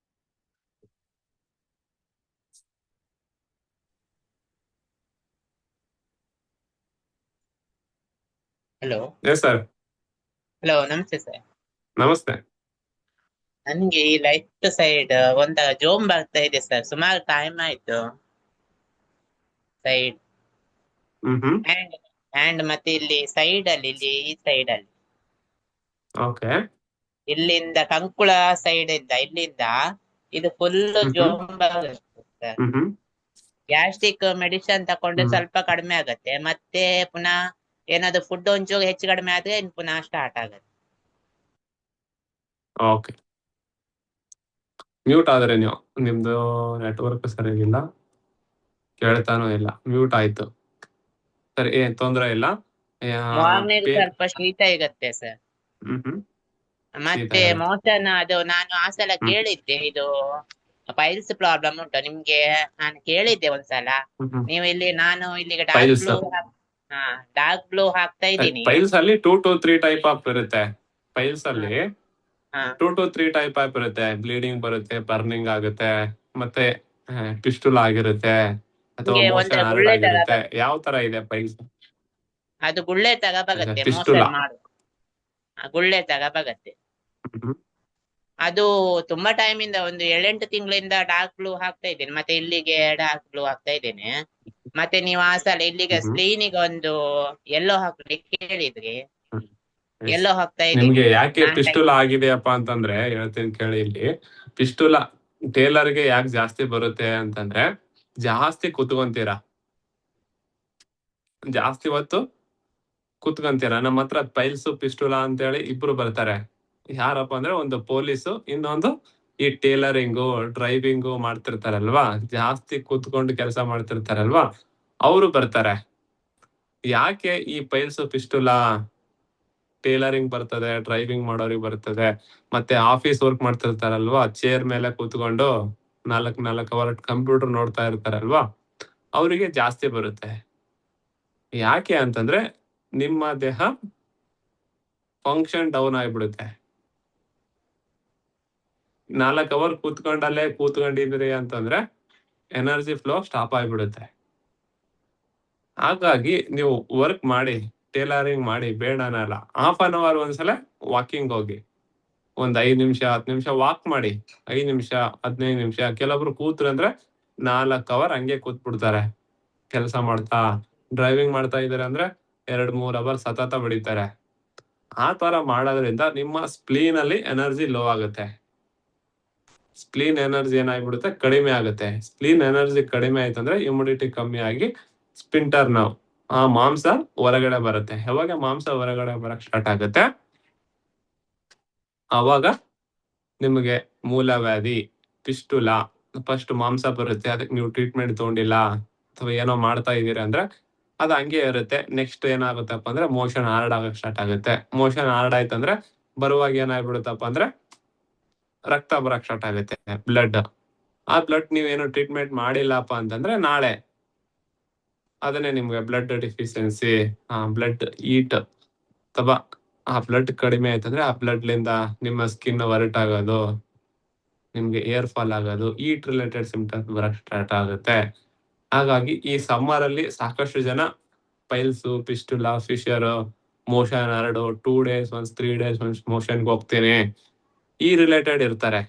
Hello. Yes sir. Hello, ನಮಸ್ತೆ ಸರ್. ನಮಸ್ತೆ. ನನ್ಗೆ ಈ ಲೆಫ್ಟ್ ಸೈಡ್ ಒಂಥರ ಜೋಮ್ ಬರ್ತಾ ಇದೆ ಸರ್, ಸುಮಾರು ಟೈಮ್ ಆಯ್ತು. ಸೈಡ್ ಹ್ಯಾಂಡ್ ಮತ್ತೆ ಇಲ್ಲಿ ಸೈಡ್ ಅಲ್ಲಿ, ಇಲ್ಲಿ ಈ ಸೈಡ್ ಅಲ್ಲಿ, ಓಕೆ, ಇಲ್ಲಿಂದ ಕಂಕುಳ ಸೈಡ್ ಇಂದ ಇಲ್ಲಿಂದ ಇದು ಫುಲ್ ಜೋಮ್ ಬರುತ್ತೆ ಸರ್. ಗ್ಯಾಸ್ಟ್ರಿಕ್ ಮೆಡಿಸಿನ್ ತಕೊಂಡ್ರೆ ಸ್ವಲ್ಪ ಕಡಿಮೆ ಆಗತ್ತೆ, ಮತ್ತೆ ಪುನಃ ಏನಾದ್ರು ಫುಡ್ ಒಂಚೂರು ಹೆಚ್ಚು ಕಡಿಮೆ ಆದ್ರೆ ಪುನಃ ಸ್ಟಾರ್ಟ್ ಆಗತ್ತೆ. ಓಕೆ, ಮ್ಯೂಟ್ ಆದ್ರೆ ನೀವು, ನಿಮ್ದು ನೆಟ್ವರ್ಕ್ ಸರಿಯಾಗಿಲ್ಲ, ಕೇಳ್ತಾನೂ ಇಲ್ಲ, ಮ್ಯೂಟ್ ಆಯ್ತು. ಸರಿ, ಏನ್ ತೊಂದ್ರೆ ಇಲ್ಲ. ಮಾರ್ನಿಂಗ್ ಸ್ವಲ್ಪ ಶೀತ ಇರುತ್ತೆ ಸರ್. ಮತ್ತೆ ಮೋಷನ್ ಅದು ನಾನು ಆ ಸಲ ಕೇಳಿದ್ದೆ, ಇದು ಪೈಲ್ಸ್ ಪ್ರಾಬ್ಲಮ್ ಉಂಟು ನಿಮ್ಗೆ? ನಾನು ಕೇಳಿದ್ದೆ ಒಂದ್ಸಲ. ನೀವು ಇಲ್ಲಿ, ನಾನು ಇಲ್ಲಿಗೆ ಡಾರ್ಕ್ ಬ್ಲೂ ಹಾಕ್ತಾ ಇದ್ದೀನಿ. ಪೈಲ್ಸ್ ಅಲ್ಲಿ 2 to 3 ಟೈಪ್ ಆಫ್ ಇರುತ್ತೆ. ಪೈಲ್ಸ್ ಅಲ್ಲಿ 2 to 3 ಟೈಪ್ ಆಫ್ ಇರುತ್ತೆ. ಬ್ಲೀಡಿಂಗ್ ಬರುತ್ತೆ, ಬರ್ನಿಂಗ್ ಆಗುತ್ತೆ, ಮತ್ತೆ ಪಿಸ್ಟುಲ್ ಆಗಿರುತ್ತೆ, ಅಥವಾ ನಿಮ್ಗೆ ಮೋಷನ್ ಒಂಥರ ಹಾರ್ಡ್ ಗುಳ್ಳೆ ತರ ಆಗಿರುತ್ತೆ? ಯಾವ ತರ ಇದೆ ಪೈಲ್ಸ್? ಅದು ಗುಳ್ಳೆ ತರ ಬಗತ್ತೆ ಫಿಸ್ಟುಲಾ. ಮೋಷನ್ ಮಾಡು ಗುಳ್ಳೆ ತರ ಬಗತ್ತೆ. ಅದು ತುಂಬಾ ಟೈಮ್ ಇಂದ ಒಂದು 7-8 ತಿಂಗಳಿಂದ ಡಾರ್ಕ್ ಬ್ಲೂ ಹಾಕ್ತಾ ಇದ್ದೇನೆ, ಮತ್ತೆ ಇಲ್ಲಿಗೆ ಡಾರ್ಕ್ ಬ್ಲೂ ಹಾಕ್ತಾ ಇದ್ದೇನೆ. ಮತ್ತೆ ನೀವು ಆ ಸಲ ಇಲ್ಲಿಗೆ ಸ್ಕ್ರೀನಿಗೆ ಒಂದು ಎಲ್ಲೋ ಹಾಕ್ಲಿಕ್ಕೆ ಹೇಳಿದ್ರಿ, ಎಲ್ಲೋ ಹಾಕ್ತಾ ಇದ್ದೀನಿ. ನಿಮ್ಗೆ ಯಾಕೆ ಪಿಸ್ಟುಲಾ ಆಗಿದೆಯಪ್ಪ ಅಂತಂದ್ರೆ ಹೇಳ್ತೀನಿ ಕೇಳಿ. ಇಲ್ಲಿ ಪಿಸ್ಟುಲಾ ಟೇಲರ್ಗೆ ಯಾಕೆ ಜಾಸ್ತಿ ಬರುತ್ತೆ ಅಂತಂದ್ರೆ, ಜಾಸ್ತಿ ಕುತ್ಕೊಂತೀರಾ, ಜಾಸ್ತಿ ಹೊತ್ತು ಕುತ್ಕೊಂತೀರಾ. ನಮ್ಮ ಹತ್ರ ಪೈಲ್ಸ್ ಪಿಸ್ಟುಲಾ ಅಂತೇಳಿ ಇಬ್ರು ಬರ್ತಾರೆ. ಯಾರಪ್ಪ ಅಂದ್ರೆ ಒಂದು ಪೊಲೀಸು, ಇನ್ನೊಂದು ಈ ಟೇಲರಿಂಗು ಡ್ರೈವಿಂಗು ಮಾಡ್ತಿರ್ತಾರಲ್ವಾ, ಜಾಸ್ತಿ ಕೂತ್ಕೊಂಡು ಕೆಲಸ ಮಾಡ್ತಿರ್ತಾರಲ್ವಾ, ಅವರು ಬರ್ತಾರೆ. ಯಾಕೆ ಈ ಪೈಲ್ಸ್ ಪಿಸ್ಟುಲಾ ಟೇಲರಿಂಗ್ ಬರ್ತದೆ, ಡ್ರೈವಿಂಗ್ ಮಾಡೋರಿಗೆ ಬರ್ತದೆ, ಮತ್ತೆ ಆಫೀಸ್ ವರ್ಕ್ ಮಾಡ್ತಿರ್ತಾರಲ್ವಾ, ಚೇರ್ ಮೇಲೆ ಕೂತ್ಕೊಂಡು 4 ಅವರ್ ಕಂಪ್ಯೂಟರ್ ನೋಡ್ತಾ ಇರ್ತಾರಲ್ವಾ, ಅವರಿಗೆ ಜಾಸ್ತಿ ಬರುತ್ತೆ. ಯಾಕೆ ಅಂತಂದ್ರೆ ನಿಮ್ಮ ದೇಹ ಫಂಕ್ಷನ್ ಡೌನ್ ಆಗ್ಬಿಡುತ್ತೆ. 4 ಅವರ್ ಕೂತ್ಕೊಂಡಿದ್ರಿ ಅಂತಂದ್ರೆ ಎನರ್ಜಿ ಫ್ಲೋ ಸ್ಟಾಪ್ ಆಗ್ಬಿಡುತ್ತೆ. ಹಾಗಾಗಿ ನೀವು ವರ್ಕ್ ಮಾಡಿ, ಟೇಲರಿಂಗ್ ಮಾಡಿ, ಬೇಡ ಅನ್ನಲ್ಲ. ಹಾಫ್ ಅನ್ ಅವರ್ ಒಂದ್ಸಲ ವಾಕಿಂಗ್ ಹೋಗಿ, ಒಂದ್ 5 ನಿಮಿಷ 10 ನಿಮಿಷ ವಾಕ್ ಮಾಡಿ. 5 ನಿಮಿಷ 15 ನಿಮಿಷ. ಕೆಲವೊಬ್ರು ಕೂತ್ರಂದ್ರೆ 4 ಅವರ್ ಹಂಗೆ ಕೂತ್ಬಿಡ್ತಾರೆ ಕೆಲಸ ಮಾಡ್ತಾ. ಡ್ರೈವಿಂಗ್ ಮಾಡ್ತಾ ಇದಾರೆ ಅಂದ್ರೆ 2-3 ಅವರ್ ಸತತ ಹೊಡಿತಾರೆ. ಆ ತರ ಮಾಡೋದ್ರಿಂದ ನಿಮ್ಮ ಸ್ಪ್ಲೀನ್ ಅಲ್ಲಿ ಎನರ್ಜಿ ಲೋ ಆಗುತ್ತೆ. ಸ್ಪ್ಲೀನ್ ಎನರ್ಜಿ ಏನಾಗ್ಬಿಡುತ್ತೆ, ಕಡಿಮೆ ಆಗುತ್ತೆ. ಸ್ಪ್ಲೀನ್ ಎನರ್ಜಿ ಕಡಿಮೆ ಆಯ್ತಂದ್ರೆ ಇಮ್ಯುನಿಟಿ ಕಮ್ಮಿ ಆಗಿ ಸ್ಪಿಂಟರ್ ನೋವು, ಆ ಮಾಂಸ ಹೊರಗಡೆ ಬರುತ್ತೆ. ಯಾವಾಗ ಮಾಂಸ ಹೊರಗಡೆ ಬರಕ್ ಸ್ಟಾರ್ಟ್ ಆಗುತ್ತೆ, ಅವಾಗ ನಿಮಗೆ ಮೂಲವ್ಯಾಧಿ, ಪಿಸ್ಟುಲಾ, ಫಸ್ಟ್ ಮಾಂಸ ಬರುತ್ತೆ, ಅದಕ್ಕೆ ನೀವು ಟ್ರೀಟ್ಮೆಂಟ್ ತಗೊಂಡಿಲ್ಲ ಅಥವಾ ಏನೋ ಮಾಡ್ತಾ ಇದೀರಿ ಅಂದ್ರೆ ಅದು ಹಂಗೆ ಇರುತ್ತೆ. ನೆಕ್ಸ್ಟ್ ಏನಾಗುತ್ತಪ್ಪ ಅಂದ್ರೆ ಮೋಷನ್ ಹಾರ್ಡ್ ಆಗಕ್ ಸ್ಟಾರ್ಟ್ ಆಗುತ್ತೆ. ಮೋಷನ್ ಹಾರ್ಡ್ ಆಯ್ತಂದ್ರೆ ಬರುವಾಗ ಏನಾಗ್ಬಿಡುತ್ತಪ್ಪ ಅಂದ್ರೆ ರಕ್ತ ಬರಕ್ ಸ್ಟಾರ್ಟ್ ಆಗುತ್ತೆ, ಬ್ಲಡ್. ಆ ಬ್ಲಡ್ ನೀವೇನು ಟ್ರೀಟ್ಮೆಂಟ್ ಮಾಡಿಲ್ಲಪ್ಪ ಅಂತಂದ್ರೆ ನಾಳೆ ಅದನ್ನೇ ನಿಮ್ಗೆ ಬ್ಲಡ್ ಡಿಫಿಷಿಯನ್ಸಿ, ಬ್ಲಡ್ ಈಟ್ ಅಥವಾ ಆ ಬ್ಲಡ್ ಕಡಿಮೆ ಆಯ್ತಂದ್ರೆ ಆ ಬ್ಲಡ್ ಲಿಂದ ನಿಮ್ಮ ಸ್ಕಿನ್ ವರ್ಟ್ ಆಗೋದು, ನಿಮ್ಗೆ ಏರ್ ಫಾಲ್ ಆಗೋದು, ಈಟ್ ರಿಲೇಟೆಡ್ ಸಿಂಪ್ಟಮ್ಸ್ ಬರಕ್ ಸ್ಟಾರ್ಟ್ ಆಗುತ್ತೆ. ಹಾಗಾಗಿ ಈ ಸಮ್ಮರ್ ಅಲ್ಲಿ ಸಾಕಷ್ಟು ಜನ piles, fistula, fissure, motion hard, 2 days once 3 days once ಮೋಷನ್ಗೆ ಹೋಗ್ತೀನಿ, ಈ ರಿಲೇಟೆಡ್ ಇರ್ತಾರೆ.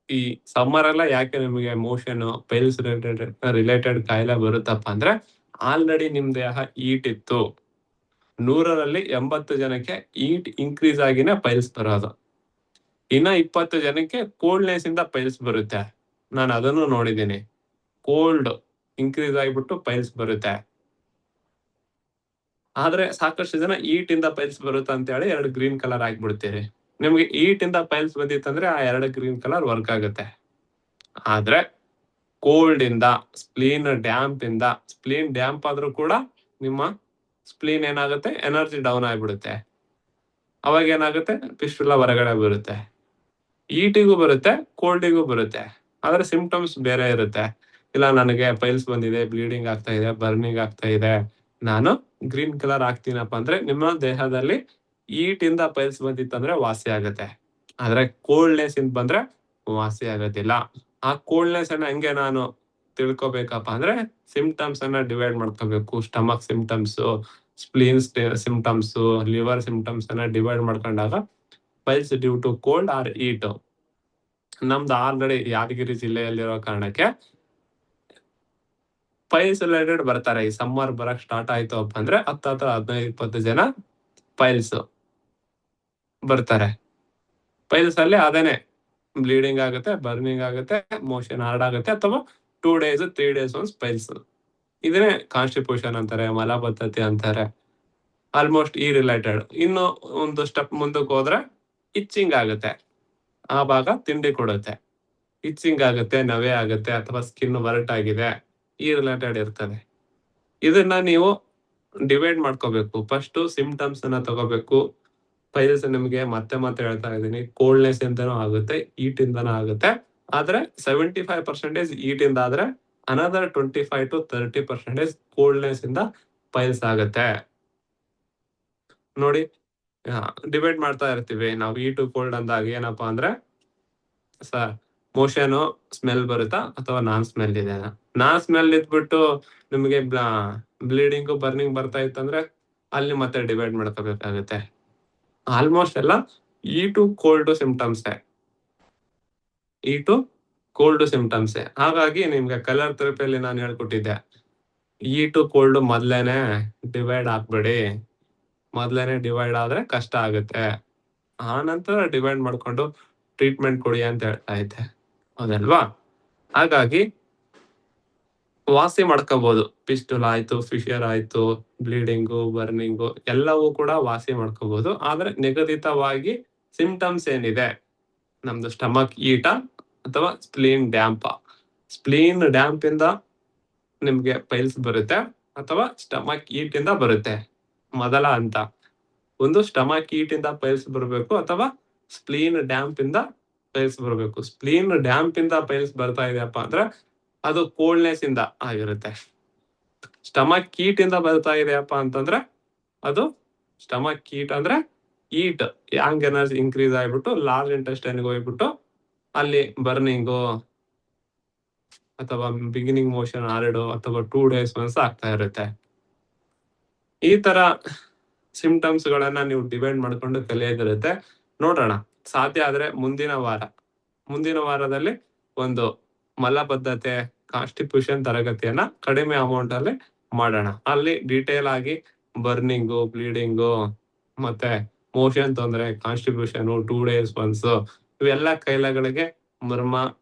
ಈ ಸಮ್ಮರ್ ಎಲ್ಲ ಯಾಕೆ ನಿಮಗೆ ಮೋಷನ್ ಪೈಲ್ಸ್ ರಿಲೇಟೆಡ್ ಕಾಯಿಲೆ ಬರುತ್ತಪ್ಪ ಅಂದ್ರೆ, ಆಲ್ರೆಡಿ ನಿಮ್ ದೇಹ ಈಟ್ ಇತ್ತು. 100ರಲ್ಲಿ 80 ಜನಕ್ಕೆ ಈಟ್ ಇನ್ಕ್ರೀಸ್ ಆಗಿನೇ ಪೈಲ್ಸ್ ಬರೋದು. ಇನ್ನ 20 ಜನಕ್ಕೆ ಕೋಲ್ಡ್ನೆಸ್ ಇಂದ ಪೈಲ್ಸ್ ಬರುತ್ತೆ. ನಾನು ಅದನ್ನು ನೋಡಿದ್ದೀನಿ. ಕೋಲ್ಡ್ ಇನ್ಕ್ರೀಸ್ ಆಗಿಬಿಟ್ಟು ಪೈಲ್ಸ್ ಬರುತ್ತೆ. ಆದ್ರೆ ಸಾಕಷ್ಟು ಜನ ಈಟ್ ಇಂದ ಪೈಲ್ಸ್ ಬರುತ್ತೆ ಅಂತ ಹೇಳಿ 2 ಗ್ರೀನ್ ಕಲರ್ ಹಾಕ್ಬಿಡ್ತೀರಿ. ನಿಮ್ಗೆ ಈಟ್ ಇಂದ ಪೈಲ್ಸ್ ಬಂದಿತ್ತಂದ್ರೆ ಆ 2 ಗ್ರೀನ್ ಕಲರ್ ವರ್ಕ್ ಆಗುತ್ತೆ. ಆದ್ರೆ ಕೋಲ್ಡ್ ಇಂದ, ಸ್ಪ್ಲೀನ್ ಡ್ಯಾಂಪ್ ಆದ್ರೂ ಕೂಡ ನಿಮ್ಮ ಸ್ಪ್ಲೀನ್ ಏನಾಗುತ್ತೆ, ಎನರ್ಜಿ ಡೌನ್ ಆಗ್ಬಿಡುತ್ತೆ. ಅವಾಗ ಏನಾಗುತ್ತೆ, ಪಿಸ್ಟುಲಾ ಹೊರಗಡೆ ಬರುತ್ತೆ. ಈಟಿಗೂ ಬರುತ್ತೆ, ಕೋಲ್ಡಿಗೂ ಬರುತ್ತೆ. ಆದ್ರೆ ಸಿಂಪ್ಟಮ್ಸ್ ಬೇರೆ ಇರುತ್ತೆ. ಇಲ್ಲ ನನಗೆ ಪೈಲ್ಸ್ ಬಂದಿದೆ, ಬ್ಲೀಡಿಂಗ್ ಆಗ್ತಾ ಇದೆ, ಬರ್ನಿಂಗ್ ಆಗ್ತಾ ಇದೆ, ನಾನು ಗ್ರೀನ್ ಕಲರ್ ಹಾಕ್ತೀನಪ್ಪ ಅಂದ್ರೆ ನಿಮ್ಮ ದೇಹದಲ್ಲಿ ಈಟ್ ಇಂದ ಪೈಲ್ಸ್ ಬಂದಿತ್ತಂದ್ರೆ ವಾಸಿ ಆಗುತ್ತೆ. ಆದ್ರೆ ಕೋಲ್ಡ್ನೆಸ್ ಇಂದ ಬಂದ್ರೆ ವಾಸಿ ಆಗೋದಿಲ್ಲ. ಆ ಕೋಲ್ಡ್ನೆಸ್ ಅನ್ನ ಹೆಂಗೆ ನಾನು ತಿಳ್ಕೊಬೇಕಪ್ಪ ಅಂದ್ರೆ ಸಿಂಪ್ಟಮ್ಸ್ ಅನ್ನ ಡಿವೈಡ್ ಮಾಡ್ಕೋಬೇಕು. Stomach symptoms, spleen symptoms, liver symptoms ಅನ್ನ ಡಿವೈಡ್ ಮಾಡ್ಕೊಂಡಾಗ piles due to cold or heat. ನಮ್ದು ಆಲ್ರೆಡಿ ಯಾದಗಿರಿ ಜಿಲ್ಲೆಯಲ್ಲಿರೋ ಕಾರಣಕ್ಕೆ ಪೈಲ್ಸ್ ರಿಲೇಟೆಡ್ ಬರ್ತಾರೆ. ಈ ಸಮ್ಮರ್ ಬರಕ್ ಸ್ಟಾರ್ಟ್ ಆಯ್ತು ಅಪ್ಪ ಅಂದ್ರೆ 15-20 ಜನ ಪೈಲ್ಸ್ ಬರ್ತಾರೆ. ಪೈಲ್ಸ್ ಅಲ್ಲಿ ಅದೇನೆ ಬ್ಲೀಡಿಂಗ್ ಆಗುತ್ತೆ, ಬರ್ನಿಂಗ್ ಆಗುತ್ತೆ, ಮೋಷನ್ ಹಾರ್ಡ್ ಆಗುತ್ತೆ, ಅಥವಾ 2 days 3 days ಒನ್ಸ್ ಪೈಲ್ಸ್. ಇದನ್ನೇ ಕಾನ್ಸ್ಟಿಪೇಷನ್ ಅಂತಾರೆ, ಮಲಬದ್ಧತೆ ಅಂತಾರೆ. ಆಲ್ಮೋಸ್ಟ್ ಈ ರಿಲೇಟೆಡ್. ಇನ್ನು ಒಂದು ಸ್ಟೆಪ್ ಮುಂದಕ್ಕೆ ಹೋದ್ರೆ ಇಚ್ಚಿಂಗ್ ಆಗುತ್ತೆ, ಆ ಭಾಗ ತಿಂಡಿ ಕೊಡುತ್ತೆ, ಇಚ್ಚಿಂಗ್ ಆಗುತ್ತೆ, ನವೆ ಆಗುತ್ತೆ, ಅಥವಾ ಸ್ಕಿನ್ ವರ್ಟ್ ಆಗಿದೆ, ಈ ರಿಲೇಟೆಡ್ ಇರ್ತದೆ. ಇದನ್ನ ನೀವು ಡಿವೈಡ್ ಮಾಡ್ಕೋಬೇಕು. ಫಸ್ಟ್ ಸಿಂಪ್ಟಮ್ಸ್ ಅನ್ನ ತಗೋಬೇಕು. ಪೈಲ್ಸ್ ನಿಮ್ಗೆ ಮತ್ತೆ ಹೇಳ್ತಾ ಇದ್ದೀನಿ, ಕೋಲ್ಡ್ನೆಸ್ ಇಂದನೂ ಆಗುತ್ತೆ, ಈಟ್ ಇಂದನೂ ಆಗುತ್ತೆ. ಆದ್ರೆ 75% ಈಟ್ ಇಂದ ಆದ್ರೆ ಅನದರ್ 25 to 30% ಕೋಲ್ಡ್ನೆಸ್ ಇಂದ ಪೈಲ್ಸ್ ಆಗುತ್ತೆ. ನೋಡಿ, ಡಿವೈಡ್ ಮಾಡ್ತಾ ಇರ್ತೀವಿ ನಾವು. ಈಟು ಕೋಲ್ಡ್ ಅಂದಾಗ ಏನಪ್ಪಾ ಅಂದ್ರೆ ಮೋಷನ್ ಸ್ಮೆಲ್ ಬರುತ್ತಾ ಅಥವಾ ನಾನ್ ಸ್ಮೆಲ್ ಇದೆ. ನಾನ್ ಸ್ಮೆಲ್ ಇದ್ಬಿಟ್ಟು ನಿಮಗೆ ಬ್ಲೀಡಿಂಗ್ ಬರ್ನಿಂಗ್ ಬರ್ತಾ ಇತ್ತಂದ್ರೆ ಅಲ್ಲಿ ಮತ್ತೆ ಡಿವೈಡ್ ಮಾಡ್ಕೋಬೇಕಾಗುತ್ತೆ. ಆಲ್ಮೋಸ್ಟ್ ಎಲ್ಲ ಈ ಟು ಕೋಲ್ಡ್ ಸಿಂಪ್ಟಮ್ಸ್ ಹಾಗಾಗಿ ನಿಮ್ಗೆ ಕಲರ್ ಥೆರಪಿಯಲ್ಲಿ ನಾನು ಹೇಳ್ಕೊಟ್ಟಿದ್ದೆ, ಈ ಟು ಕೋಲ್ಡ್ ಮೊದ್ಲೇನೆ ಡಿವೈಡ್ ಹಾಕ್ಬೇಡಿ. ಮೊದ್ಲೇನೆ ಡಿವೈಡ್ ಆದ್ರೆ ಕಷ್ಟ ಆಗುತ್ತೆ, ಆ ನಂತರ ಡಿವೈಡ್ ಮಾಡ್ಕೊಂಡು ಟ್ರೀಟ್ಮೆಂಟ್ ಕೊಡಿ ಅಂತ ಹೇಳ್ತಾ ಇದ್ದೆ, ಹೌದಲ್ವಾ? ಹಾಗಾಗಿ ವಾಸಿ ಮಾಡ್ಕೋಬಹುದು. ಪಿಸ್ಟುಲ್ ಆಯ್ತು, ಫಿಶರ್ ಆಯ್ತು, ಬ್ಲೀಡಿಂಗು, ಬರ್ನಿಂಗು ಎಲ್ಲವೂ ಕೂಡ ವಾಸಿ ಮಾಡ್ಕೋಬಹುದು. ಆದ್ರೆ ನಿಗದಿತವಾಗಿ ಸಿಂಪ್ಟಮ್ಸ್ ಏನಿದೆ, ನಮ್ದು ಸ್ಟಮಕ್ ಈಟ ಅಥವಾ ಸ್ಪ್ಲೀನ್ ಡ್ಯಾಂಪ್ ಇಂದ ನಿಮ್ಗೆ ಪೈಲ್ಸ್ ಬರುತ್ತೆ ಅಥವಾ ಸ್ಟಮಕ್ ಈಟ್ ಇಂದ ಬರುತ್ತೆ. ಮೊದಲ ಹಂತ ಒಂದು ಸ್ಟಮಕ್ ಈಟ್ ಇಂದ ಪೈಲ್ಸ್ ಬರಬೇಕು ಅಥವಾ ಸ್ಪ್ಲೀನ್ ಡ್ಯಾಂಪ್ ಇಂದ ಪೈಲ್ಸ್ ಬರಬೇಕು. ಸ್ಪ್ಲೀನ್ ಡ್ಯಾಂಪ್ ಇಂದ ಪೈಲ್ಸ್ ಬರ್ತಾ ಇದೆಯಪ್ಪ ಅಂದ್ರೆ ಅದು ಕೋಲ್ಡ್ನೆಸ್ ಇಂದ ಆಗಿರುತ್ತೆ. ಸ್ಟಮಕ್ ಈಟ್ ಇಂದ ಬರ್ತಾ ಇದೆಯಪ್ಪ ಅಂತಂದ್ರೆ ಅದು ಸ್ಟಮಕ್ ಈಟ್ ಅಂದ್ರೆ ಈಟ್ ಯಾಂಗ್ ಎನರ್ಜಿ ಇನ್ಕ್ರೀಸ್ ಆಗ್ಬಿಟ್ಟು ಲಾರ್ಜ್ ಇಂಟೆಸ್ಟೈನ್ ಹೋಗ್ಬಿಟ್ಟು ಅಲ್ಲಿ ಬರ್ನಿಂಗು ಅಥವಾ ಬಿಗಿನಿಂಗ್ ಮೋಷನ್ 2 ಅಥವಾ 2 days ಒನ್ಸ್ ಆಗ್ತಾ ಇರುತ್ತೆ. ಈ ತರ ಸಿಂಪ್ಟಮ್ಸ್ ಗಳನ್ನ ನೀವು ಡಿವೈಡ್ ಮಾಡ್ಕೊಂಡು ಕಲಿಯೋದಿರುತ್ತೆ. ನೋಡೋಣ, ಸಾಧ್ಯ ಆದ್ರೆ ಮುಂದಿನ ವಾರದಲ್ಲಿ ಒಂದು ಮಲಬದ್ಧತೆ ಕಾನ್ಸ್ಟಿಟ್ಯೂಷನ್ ತರಗತಿಯನ್ನ ಕಡಿಮೆ ಅಮೌಂಟ್ ಅಲ್ಲಿ ಮಾಡೋಣ. ಅಲ್ಲಿ ಡೀಟೇಲ್ ಆಗಿ ಬರ್ನಿಂಗು, ಬ್ಲೀಡಿಂಗು, ಮತ್ತೆ ಮೋಷನ್ ತೊಂದರೆ, ಕಾನ್ಸ್ಟಿಟ್ಯೂಷನ್, 2 days ಒನ್ಸ್ ಇವೆಲ್ಲ ಕೈಲಗಳಿಗೆ ಮರ್ಮ,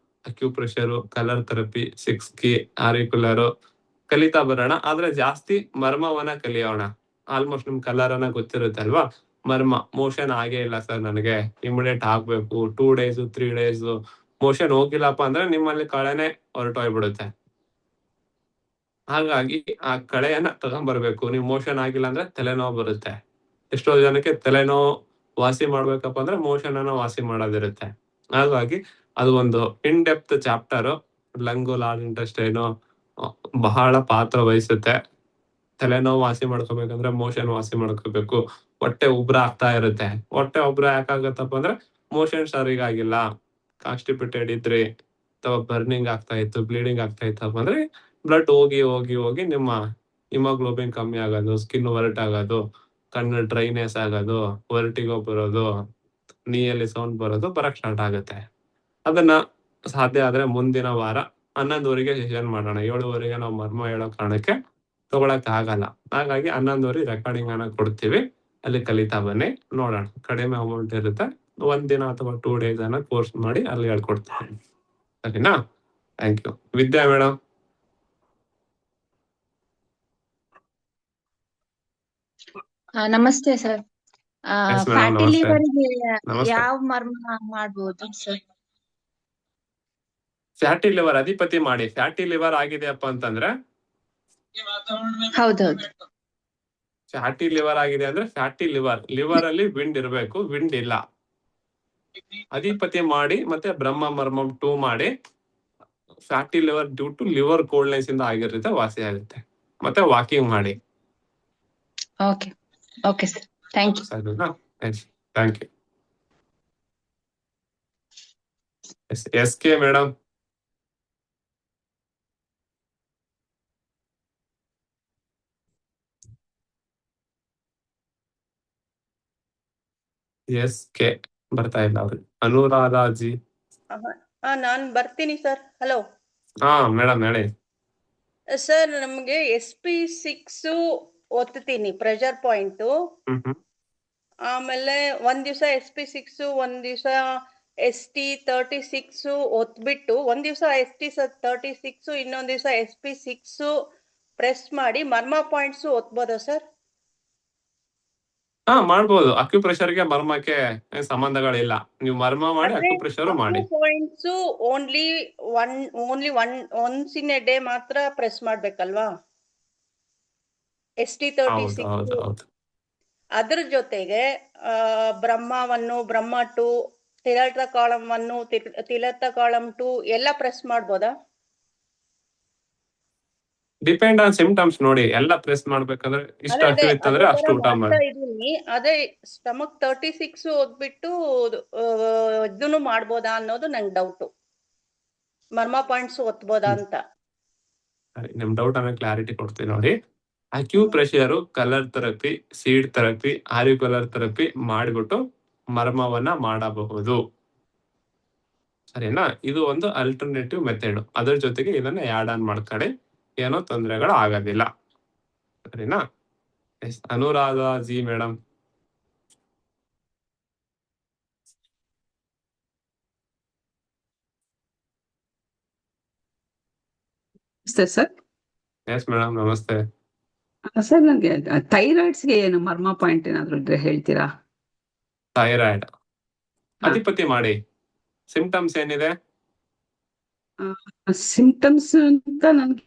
acupressure, colour therapy, 6 key, auricular ಕಲಿತಾ ಬರೋಣ. ಆದ್ರೆ ಜಾಸ್ತಿ ಮರ್ಮವನ್ನ ಕಲಿಯೋಣ. ಆಲ್ಮೋಸ್ಟ್ ನಿಮ್ ಕಲರ್ ಅನ್ನ ಗೊತ್ತಿರುತ್ತೆ ಅಲ್ವಾ? ಮರ್ಮ, ಮೋಷನ್ ಆಗೇ ಇಲ್ಲ ಸರ್ ನನಗೆ, ಇಮಿಡಿಯೇಟ್ ಆಗ್ಬೇಕು, 2 days 3 days ಮೋಷನ್ ಹೋಗಿಲ್ಲಪ್ಪ ಅಂದ್ರೆ ನಿಮ್ಮಲ್ಲಿ ಕಳೆನೆ ಹೊರಟೋಗ್ಬಿಡುತ್ತೆ. ಹಾಗಾಗಿ ಆ ಕಳೆಯನ್ನ ತಗೊಂಡ್ಬರ್ಬೇಕು. ನೀವು ಮೋಷನ್ ಆಗಿಲ್ಲ ಅಂದ್ರೆ ತಲೆನೋವು ಬರುತ್ತೆ. ಎಷ್ಟೋ ಜನಕ್ಕೆ ತಲೆನೋವು ವಾಸಿ ಮಾಡ್ಬೇಕಪ್ಪ ಅಂದ್ರೆ ಮೋಷನ್ ಅನ್ನ ವಾಸಿ ಮಾಡೋದಿರುತ್ತೆ. ಹಾಗಾಗಿ ಅದು ಒಂದು in depth chapter. Lung, large intestine ಬಹಳ ಪಾತ್ರ ವಹಿಸುತ್ತೆ. ತಲೆನೋವು ವಾಸಿ ಮಾಡ್ಕೋಬೇಕಂದ್ರೆ ಮೋಷನ್ ವಾಸಿ ಮಾಡ್ಕೋಬೇಕು. ಹೊಟ್ಟೆ ಉಬ್ರ ಆಗ್ತಾ ಇರುತ್ತೆ. ಹೊಟ್ಟೆ ಉಬ್ರ ಯಾಕಾಗತ್ತಪ್ಪ ಅಂದ್ರೆ ಮೋಷನ್ ಸರಿಗಾಗಿಲ್ಲ, ಕಾನ್ಸ್ಟಿಪೇಟೆಡ್ ಇದ್ರಿ ಅಥವಾ ಬರ್ನಿಂಗ್ ಆಗ್ತಾ ಇತ್ತು, ಬ್ಲೀಡಿಂಗ್ ಆಗ್ತಾ ಇತ್ತಪ್ಪ ಅಂದ್ರೆ ಬ್ಲಡ್ ಹೋಗಿ ನಿಮ್ಮ ಹಿಮೋಗ್ಲೋಬಿನ್ ಕಮ್ಮಿ ಆಗೋದು, ಸ್ಕಿನ್ ವರ್ಟ್ ಆಗೋದು, ಕಣ್ಣು ಡ್ರೈನೆಸ್ ಆಗೋದು, ವರ್ಟಿಗೋ ಬರೋದು, ನೀಯಲ್ಲಿ ಸೌಂಡ್ ಬರೋದು ಬರಕ್ ಸ್ಟಾರ್ಟ್ ಆಗುತ್ತೆ. ಅದನ್ನ ಸಾಧ್ಯ ಆದ್ರೆ ಮುಂದಿನ ವಾರ 11 ಸೆಷನ್ ಮಾಡೋಣ. 7 ನಾವು ಮರ್ಮ ಹೇಳೋ ಕಾರಣಕ್ಕೆ ತಗೊಳಕ್ ಆಗಲ್ಲ. ಹಾಗಾಗಿ 11 ರೆಕಾರ್ಡಿಂಗ್ ಅನ್ನ ಕೊಡ್ತೀವಿ, ಅಲ್ಲಿ ಕಲಿತಾ ಬನ್ನಿ. ನೋಡೋಣ, ಕಡಿಮೆ ಅಮೌಂಟ್ ಇರುತ್ತೆ. 1 ದಿನ ಅಥವಾ 2 days ಅನ್ನ ಕೋರ್ಸ್ ಮಾಡಿ ಅಲ್ಲಿ ಹೇಳ್ಕೊಡ್ತೀನಿ. ಸರಿನಾ? Thank you. ವಿದ್ಯಾ ಮೇಡಮ್. ನಮಸ್ತೆ ಸರ್. Yes, madam, ಫ್ಯಾಟಿ ನಮಸ್ತೆ. ಲಿವರ್ಗೆ ನಮಸ್ತೆ. ಯಾವ ಮರ್ಮ ಮಾಡ್ಬೋದು ಸರ್? ಫ್ಯಾಟಿ ಲಿವರ್ ಅಧಿಪತಿ ಮಾಡಿ. ಫ್ಯಾಟಿ ಲಿವರ್ ಆಗಿದೆಯಪ್ಪ ಅಂತಂದ್ರೆ ಹೌದೌದು. ಫ್ಯಾಟಿ ಲಿವರ್ ಆಗಿದೆ ಅಂದ್ರೆ ಫ್ಯಾಟಿ ಲಿವರ್ ಅಲ್ಲಿ ವಿಂಡ್ ಇರಬೇಕು, ವಿಂಡ್ ಇಲ್ಲ. ಅಧಿಪತಿ ಮಾಡಿ ಮತ್ತೆ ಬ್ರಹ್ಮ ಮರ್ಮಂ 2 ಮಾಡಿ. Fatty liver due to liver coldness ಇಂದ ಆಗಿರುತ್ತೆ, ವಾಸಿ ಆಗುತ್ತೆ. ಮತ್ತೆ ವಾಕಿಂಗ್ ಮಾಡಿ. Okay sir, thank you. ಸರಿನಾ? Thank you. S K madam. S K ಬರ್ತಾ ಇಲ್ಲ ಅವ್ರಿಗೆ. ಅನುರಾಧಾಜಿ. ನಾನ್ ಬರ್ತೀನಿ ಸರ್. ಹಲೋ ಹಾ ಮೇಡಮ್ ಹೇಳಿ. ಸರ್, ನಮ್ಗೆ SP6 ಒತ್ತೀನಿ ಪ್ರೆಷರ್ ಪಾಯಿಂಟ್. ಆಮೇಲೆ ಒಂದ್ ದಿವಸ SP6, ಒಂದ್ ದಿವಸ ST36 ಒತ್ಬಿಟ್ಟು, ಒಂದ್ ದಿವಸ ST36, ಇನ್ನೊಂದ್ ದಿವಸ SP6 ಪ್ರೆಸ್ ಮಾಡಿ ಮರ್ಮ ಪಾಯಿಂಟ್ಸ್ ಒತ್ಬೋದಾ ಸರ್? ಹಾ ಮಾಡ್ಬೋದು. ಅಕ್ಯುಪ್ರೆಷರ್ಗೆ ಮರ್ಮಕ್ಕೆ ಸಂಬಂಧಗಳಿಲ್ಲ. ನೀವು ಮರ್ಮ ಮಾಡಿ ಅಕ್ಯುಪ್ರೆಷರ್ ಮಾಡಿ. Points only once in a day ಮಾತ್ರ ಪ್ರೆಸ್ ಮಾಡ್ಬೇಕಲ್ವಾ? ST36. ಹೌದು. ಅದ್ರ ಜೊತೆಗೆ ಬ್ರಹ್ಮ 2, ತಿಲತ ಕಾಲಂ 1, ತಿಲತ ಕಾಲಂ 2 ಎಲ್ಲ ಪ್ರೆಸ್ ಮಾಡ್ಬೋದಾ? ಡಿಪೆಂಡ್ ಆನ್ ಸಿಂಪ್ಟಮ್ಸ್ ನೋಡಿ. ಎಲ್ಲ ಪ್ರೆಸ್ ಮಾಡ್ಬೇಕಂದ್ರೆ ಇಷ್ಟು ಅಕ್ಯುತ್ತಂದ್ರೆ ಅಷ್ಟು ಊಟ ಮಾಡಿ. ಅದೇ ಸ್ಟಮಕ್ 36 ಓದ್ಬಿಟ್ಟು ಇದನ್ನು ಮಾಡ್ಬೋದಾ ಅನ್ನೋದು ನಂಗೆ ಡೌಟ್. ಮರ್ಮ ಪಾಯಿಂಟ್ಸ್ ಒತ್ಬೋದಾ ಅಂತ. ಸರಿ, ನಿಮ್ ಡೌಟ್ ಅನ್ನ ಕ್ಲಾರಿಟಿ ಕೊಡ್ತೀನಿ ನೋಡಿ. Acupressure, colour therapy, seed therapy, auricular therapy ಮಾಡಿಬಿಟ್ಟು ಮರ್ಮವನ್ನ ಮಾಡಬಹುದು. ಸರಿನಾ? ಇದು ಒಂದು ಅಲ್ಟರ್ನೇಟಿವ್ ಮೆಥಡ್. ಅದ್ರ ಜೊತೆಗೆ ಇದನ್ನ ಆಡ್ ಆನ್ ಮಾಡ್ಕೊಳ್ಳಿ, ಏನೋ ತೊಂದರೆಗಳು ಆಗೋದಿಲ್ಲ. ಸರಿನಾ? Yes, Anuradha ji madam. Sir yes madam, ನಮಸ್ತೆ. ಸರ್, ನನಗೆ ಥೈರಾಯ್ಡ್ಸ್ಗೆ ಏನು ಮರ್ಮ ಪಾಯಿಂಟ್ ಏನಾದ್ರು ಇದ್ರೆ ಹೇಳ್ತೀರಾ? ಥೈರಾಯ್ಡ್ ಅಧಿಪತಿ ಮಾಡಿ. ಸಿಂಪ್ಟಮ್ಸ್ ಏನಿದೆ? ಸಿಂಪ್ಟಮ್ಸ್ ಅಂತ ನನ್ಗೆ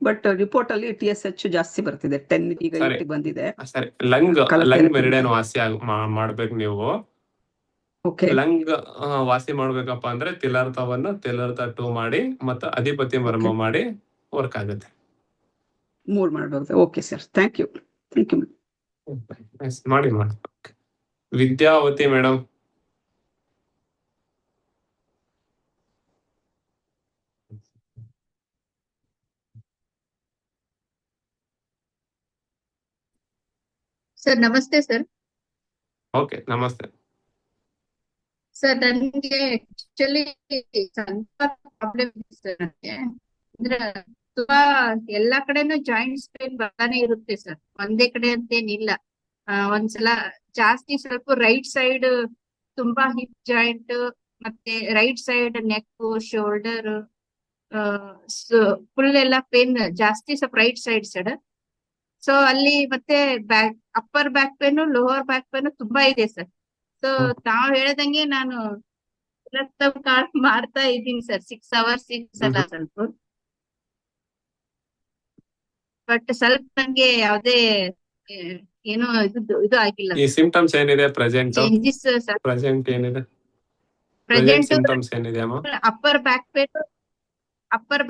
ಬಟ್ ರಿಪೋರ್ಟ್ ಅಲ್ಲಿ TSH ಜಾಸ್ತಿ ಬರ್ತಿದೆ, 10 ಈಗ ಸರಿ. 8 ಬಂದಿದೆ. ಸರಿ, ಲಂಗ್ ಕಲಪೆ ಮೆರಿಡಿಯನ್ ವಾಸಿ ಮಾಡ್ಬೇಕು ನೀವು. ಓಕೆ, ಲಂಗ್ ವಾಸಿ ಮಾಡ್ಬೇಕಪ್ಪ ಅಂದ್ರೆ ತಿಲಾರ್ಥವನ್ನು ತಿಲಾರ್ಥ 2 ಮಾಡಿ ಮತ್ತೆ ಅಧಿಪತಿ ಮರ್ಮ ಮಾಡಿ ವರ್ಕ್ ಆಗುತ್ತೆ. 3 ಮಾಡ್ಬೋದು. Okay sir, thank you. Yes, ಮಾಡಿ. ವಿದ್ಯಾವತಿ ಮೇಡಮ್. ಸರ್ ನಮಸ್ತೆ ಸರ್. ಓಕೆ, ನಮಸ್ತೆ. ಸರ್ ನನಗೆ ಆಕ್ಚುಲಿ ಸ್ವಲ್ಪ ಪ್ರಾಬ್ಲಮ್ ಇದೆ ಸರ್. ನನಗೆ ಅಂದ್ರೆ ತುಂಬಾ ಎಲ್ಲಾ ಕಡೆನೂ ಜಾಯಿಂಟ್ಸ್ ಪೇನ್ ಬರ್ತಾನೆ ಇರುತ್ತೆ ಸರ್, ಒಂದೇ ಕಡೆ ಅಂತೇನಿಲ್ಲ. ಒಂದ್ಸಲ ಜಾಸ್ತಿ ಸ್ವಲ್ಪ ರೈಟ್ ಸೈಡ್ ತುಂಬಾ ಹಿಪ್ ಜಾಯಿಂಟ್, ಮತ್ತೆ right side neck, shoulder full ಎಲ್ಲ ಪೇನ್ ಜಾಸ್ತಿ ಸ್ವಲ್ಪ ರೈಟ್ ಸೈಡ್. ಸೊ ಅಲ್ಲಿ ಮತ್ತೆ upper back pain, lower back pain ತುಂಬಾ ಇದೆ ಸರ್. ಸೊ ತಾವ್ ಹೇಳ್ದಂಗೆ ನಾನು ಕಾರ್ಡ್ ಮಾಡ್ತಾ ಇದ್ದೀನಿ ಸರ್, 6 hours ಸಲ ಸ್ವಲ್ಪ. ಬಟ್ ಸ್ವಲ್ಪ ನಂಗೆ ಯಾವ್ದೇ ಏನೋ ಇದು ಆಗಿಲ್ಲ. ಈ ಸಿಂಪ್ಟಮ್ಸ್ ಏನಿದೆ ಪ್ರೆಸೆಂಟ್? ಚೇಂಜಸ್ ಸರ್ ಪ್ರೆಸೆಂಟ್ ಏನಿದೆ? ಪ್ರೆಸೆಂಟ್ ಸಿಂಪ್ಟಮ್ಸ್ ಏನಿದೆ ಅಮ್ಮ? ಅಪ್ಪರ್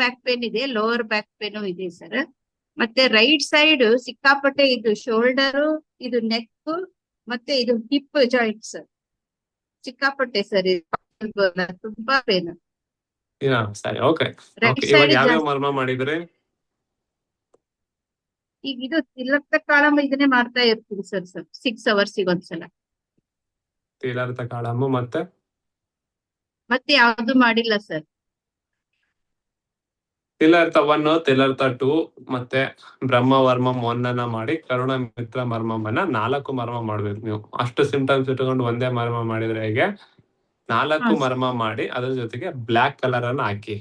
ಬ್ಯಾಕ್ ಪೇನ್ ಇದೆ, ಲೋವರ್ ಬ್ಯಾಕ್ ಪೇನು ಇದೆ ಸರ್. ಮತ್ತೆ ರೈಟ್ ಸೈಡ್ ಸಿಕ್ಕಾಪಟ್ಟೆ ಇದು ಶೋಲ್ಡರ್, ಇದು ನೆಕ್, ಮತ್ತೆ ಇದು ಹಿಪ್ ಜಾಯಿಂಟ್ಸ್ ಸಿಕ್ಕಾಪಟ್ಟೆ ಸರ್, ತುಂಬಾ ಪೇನ್. ಸರಿ, ಓಕೆ. ರೈಟ್ ಇವಾಗ ಸೈಡ್ ಯಾವ್ಯಾವ ಮರ್ಮ ಮಾಡಿದ್ರಿ? ಈಗ ಇದು ತಿಲರ್ಥ ಕಾಳಮ್ಮ ಇದನ್ನೇ ಮಾಡ್ತಾ ಇರ್ತೀನಿ ಸರ್ 6 hours ಒಂದ್ಸಲ. ತಿಲಾರ್ಥ ಕಾಳಮ್ಮ ಮತ್ತೆ ಯಾವ್ದು ಮಾಡಿಲ್ಲ ಸರ್. ತಿಲಾರ್ಥ 1, ತಿಲಾರ್ಥ 2 ಮತ್ತೆ ಬ್ರಹ್ಮ ವರ್ಮಂ 1 ಮಾಡಿ ಕರುಣ ಮಿತ್ರ ಮರ್ಮಮ್ಮನ 4 ಮರ್ಮ ಮಾಡ್ಬೇಕು ನೀವು. ಅಷ್ಟು ಸಿಂಪ್ಟಮ್ಸ್ ಇಟ್ಕೊಂಡು ಒಂದೇ ಮರ್ಮ ಮಾಡಿದ್ರೆ ಹೇಗೆ? 4 ಮರ್ಮ ಮಾಡಿ ಅದ್ರ ಜೊತೆಗೆ ಬ್ಲಾಕ್ ಕಲರ್ ಅನ್ನ ಹಾಕಿ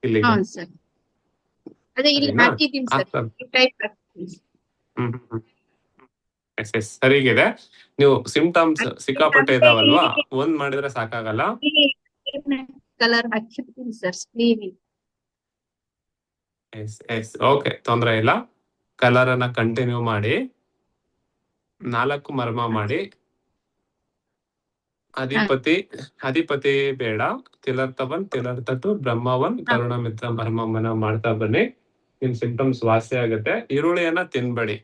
ಇಲ್ಲಿಗೆ. ಸರ್ ಅದೇ ಇಲ್ಲಿ ಸರಿನಾ? ಹಾಕಿದ್ದೀನಿ ಸರ್, ಸರಿಗಿದೆ. ನೀವು ಸಿಂಪ್ಟಮ್ಸ್ ಸಿಕ್ಕಾಪಟ್ಟೆ ಇದಾವಲ್ವಾ, ಒಂದ್ ಮಾಡಿದ್ರೆ ಸಾಕಾಗಲ್ಲ. ಕಲರ್ ಹಾಕಿರ್ತೀನಿ ಸರ್ ಸ್ಲೀವ್. ಓಕೆ, ತೊಂದ್ರೆ ಇಲ್ಲ. ಕಲರ್ ಅನ್ನ ಕಂಟಿನ್ಯೂ ಮಾಡಿ 4 ಮರ್ಮ ಮಾಡಿ. ಅಧಿಪತಿ ಬೇಡ, ತಿಲಾರ್ಥ 1, ತಿಲಾರ್ಥ 2, ಬ್ರಹ್ಮ 1, ಕರುಣ ಮಿತ್ರ ಮರ್ಮಮ್ಮನ ಮಾಡ್ತಾ ಬನ್ನಿ. ನಿಮ್ ಸಿಂಪ್ಟಮ್ಸ್ ವಾಸಿ ಆಗುತ್ತೆ. ಈರುಳ್ಳಿಯನ್ನ ತಿನ್ಬೇಡಿ,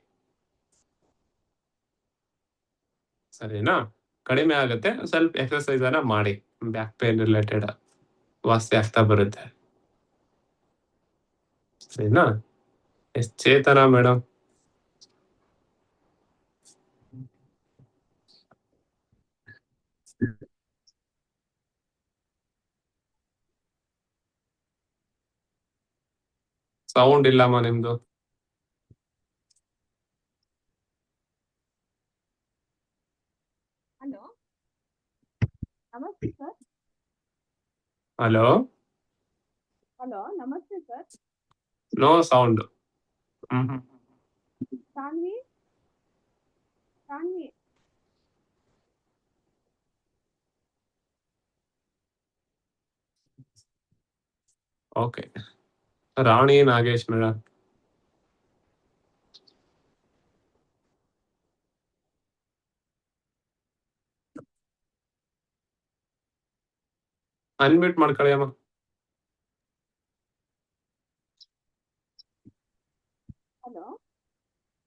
ಸರಿನಾ? ಕಡಿಮೆ ಆಗುತ್ತೆ. ಸ್ವಲ್ಪ ಎಕ್ಸರ್ಸೈಸ್ ಅನ್ನ ಮಾಡಿ, ಬ್ಯಾಕ್ ಪೇನ್ ರಿಲೇಟೆಡ್ ವಾಸಿ ಆಗ್ತಾ ಬರುತ್ತೆ. ಸರಿನಾ? ಚೇತನಾ ಮೇಡಮ್. ಸೌಂಡ್ ಇಲ್ಲಮ್ಮ ನಿಮ್ದು. ಹಲೋ, ನಮಸ್ತೆ ಸರ್. ಹಲೋ, ನಮಸ್ತೆ sir. No sound. Saanvi. Okay, Rani Nagesh madam. Unmute ಮಾಡ್ಕೊಳ್ಳಿ ಅಮ್ಮ.